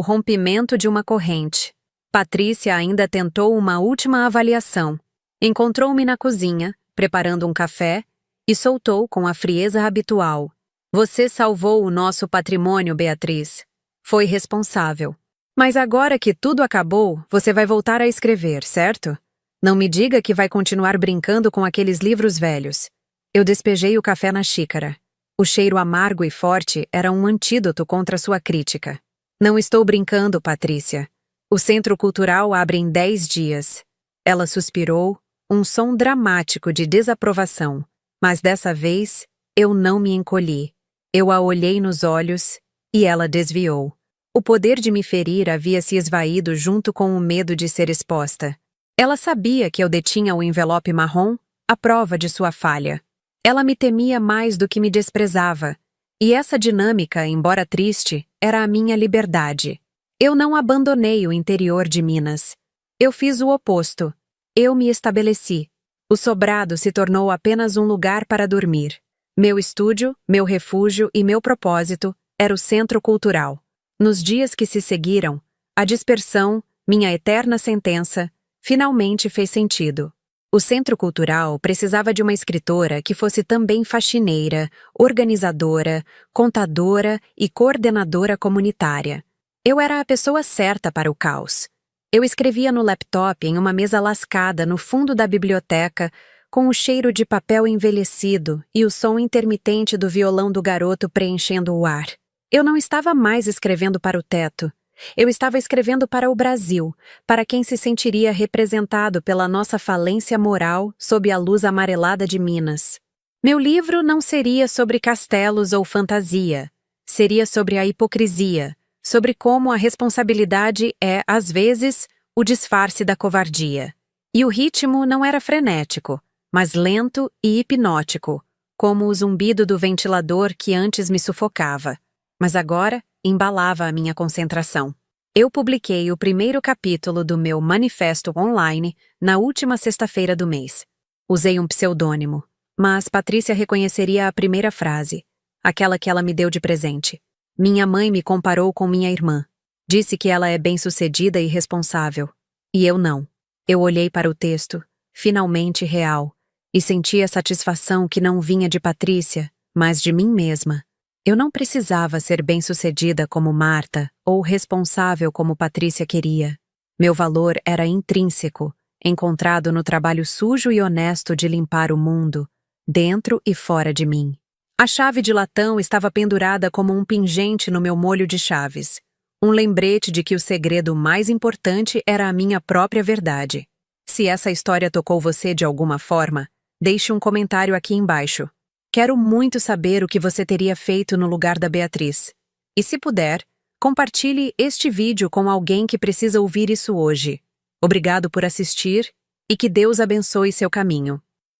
S1: rompimento de uma corrente. Patrícia ainda tentou uma última avaliação. Encontrou-me na cozinha, preparando um café, e soltou com a frieza habitual. Você salvou o nosso patrimônio, Beatriz. Foi responsável. Mas agora que tudo acabou, você vai voltar a escrever, certo? Não me diga que vai continuar brincando com aqueles livros velhos. Eu despejei o café na xícara. O cheiro amargo e forte era um antídoto contra sua crítica. Não estou brincando, Patrícia. O Centro Cultural abre em 10 dias. Ela suspirou, um som dramático de desaprovação. Mas dessa vez, eu não me encolhi. Eu a olhei nos olhos e ela desviou. O poder de me ferir havia se esvaído junto com o medo de ser exposta. Ela sabia que eu detinha o envelope marrom, a prova de sua falha. Ela me temia mais do que me desprezava. E essa dinâmica, embora triste, era a minha liberdade. Eu não abandonei o interior de Minas. Eu fiz o oposto. Eu me estabeleci. O sobrado se tornou apenas um lugar para dormir. Meu estúdio, meu refúgio e meu propósito era o Centro Cultural. Nos dias que se seguiram, a dispersão, minha eterna sentença, finalmente fez sentido. O Centro Cultural precisava de uma escritora que fosse também faxineira, organizadora, contadora e coordenadora comunitária. Eu era a pessoa certa para o caos. Eu escrevia no laptop em uma mesa lascada no fundo da biblioteca, com o cheiro de papel envelhecido e o som intermitente do violão do garoto preenchendo o ar. Eu não estava mais escrevendo para o teto. Eu estava escrevendo para o Brasil, para quem se sentiria representado pela nossa falência moral sob a luz amarelada de Minas. Meu livro não seria sobre castelos ou fantasia. Seria sobre a hipocrisia, sobre como a responsabilidade é, às vezes, o disfarce da covardia. E o ritmo não era frenético, mas lento e hipnótico, como o zumbido do ventilador que antes me sufocava. Mas agora, embalava a minha concentração. Eu publiquei o primeiro capítulo do meu manifesto online na última sexta-feira do mês. Usei um pseudônimo, mas Patrícia reconheceria a primeira frase, aquela que ela me deu de presente. Minha mãe me comparou com minha irmã. Disse que ela é bem-sucedida e responsável. E eu não. Eu olhei para o texto, finalmente real, e senti a satisfação que não vinha de Patrícia, mas de mim mesma. Eu não precisava ser bem-sucedida como Marta ou responsável como Patrícia queria. Meu valor era intrínseco, encontrado no trabalho sujo e honesto de limpar o mundo, dentro e fora de mim. A chave de latão estava pendurada como um pingente no meu molho de chaves. Um lembrete de que o segredo mais importante era a minha própria verdade. Se essa história tocou você de alguma forma, deixe um comentário aqui embaixo. Quero muito saber o que você teria feito no lugar da Beatriz. E se puder, compartilhe este vídeo com alguém que precisa ouvir isso hoje. Obrigado por assistir e que Deus abençoe seu caminho.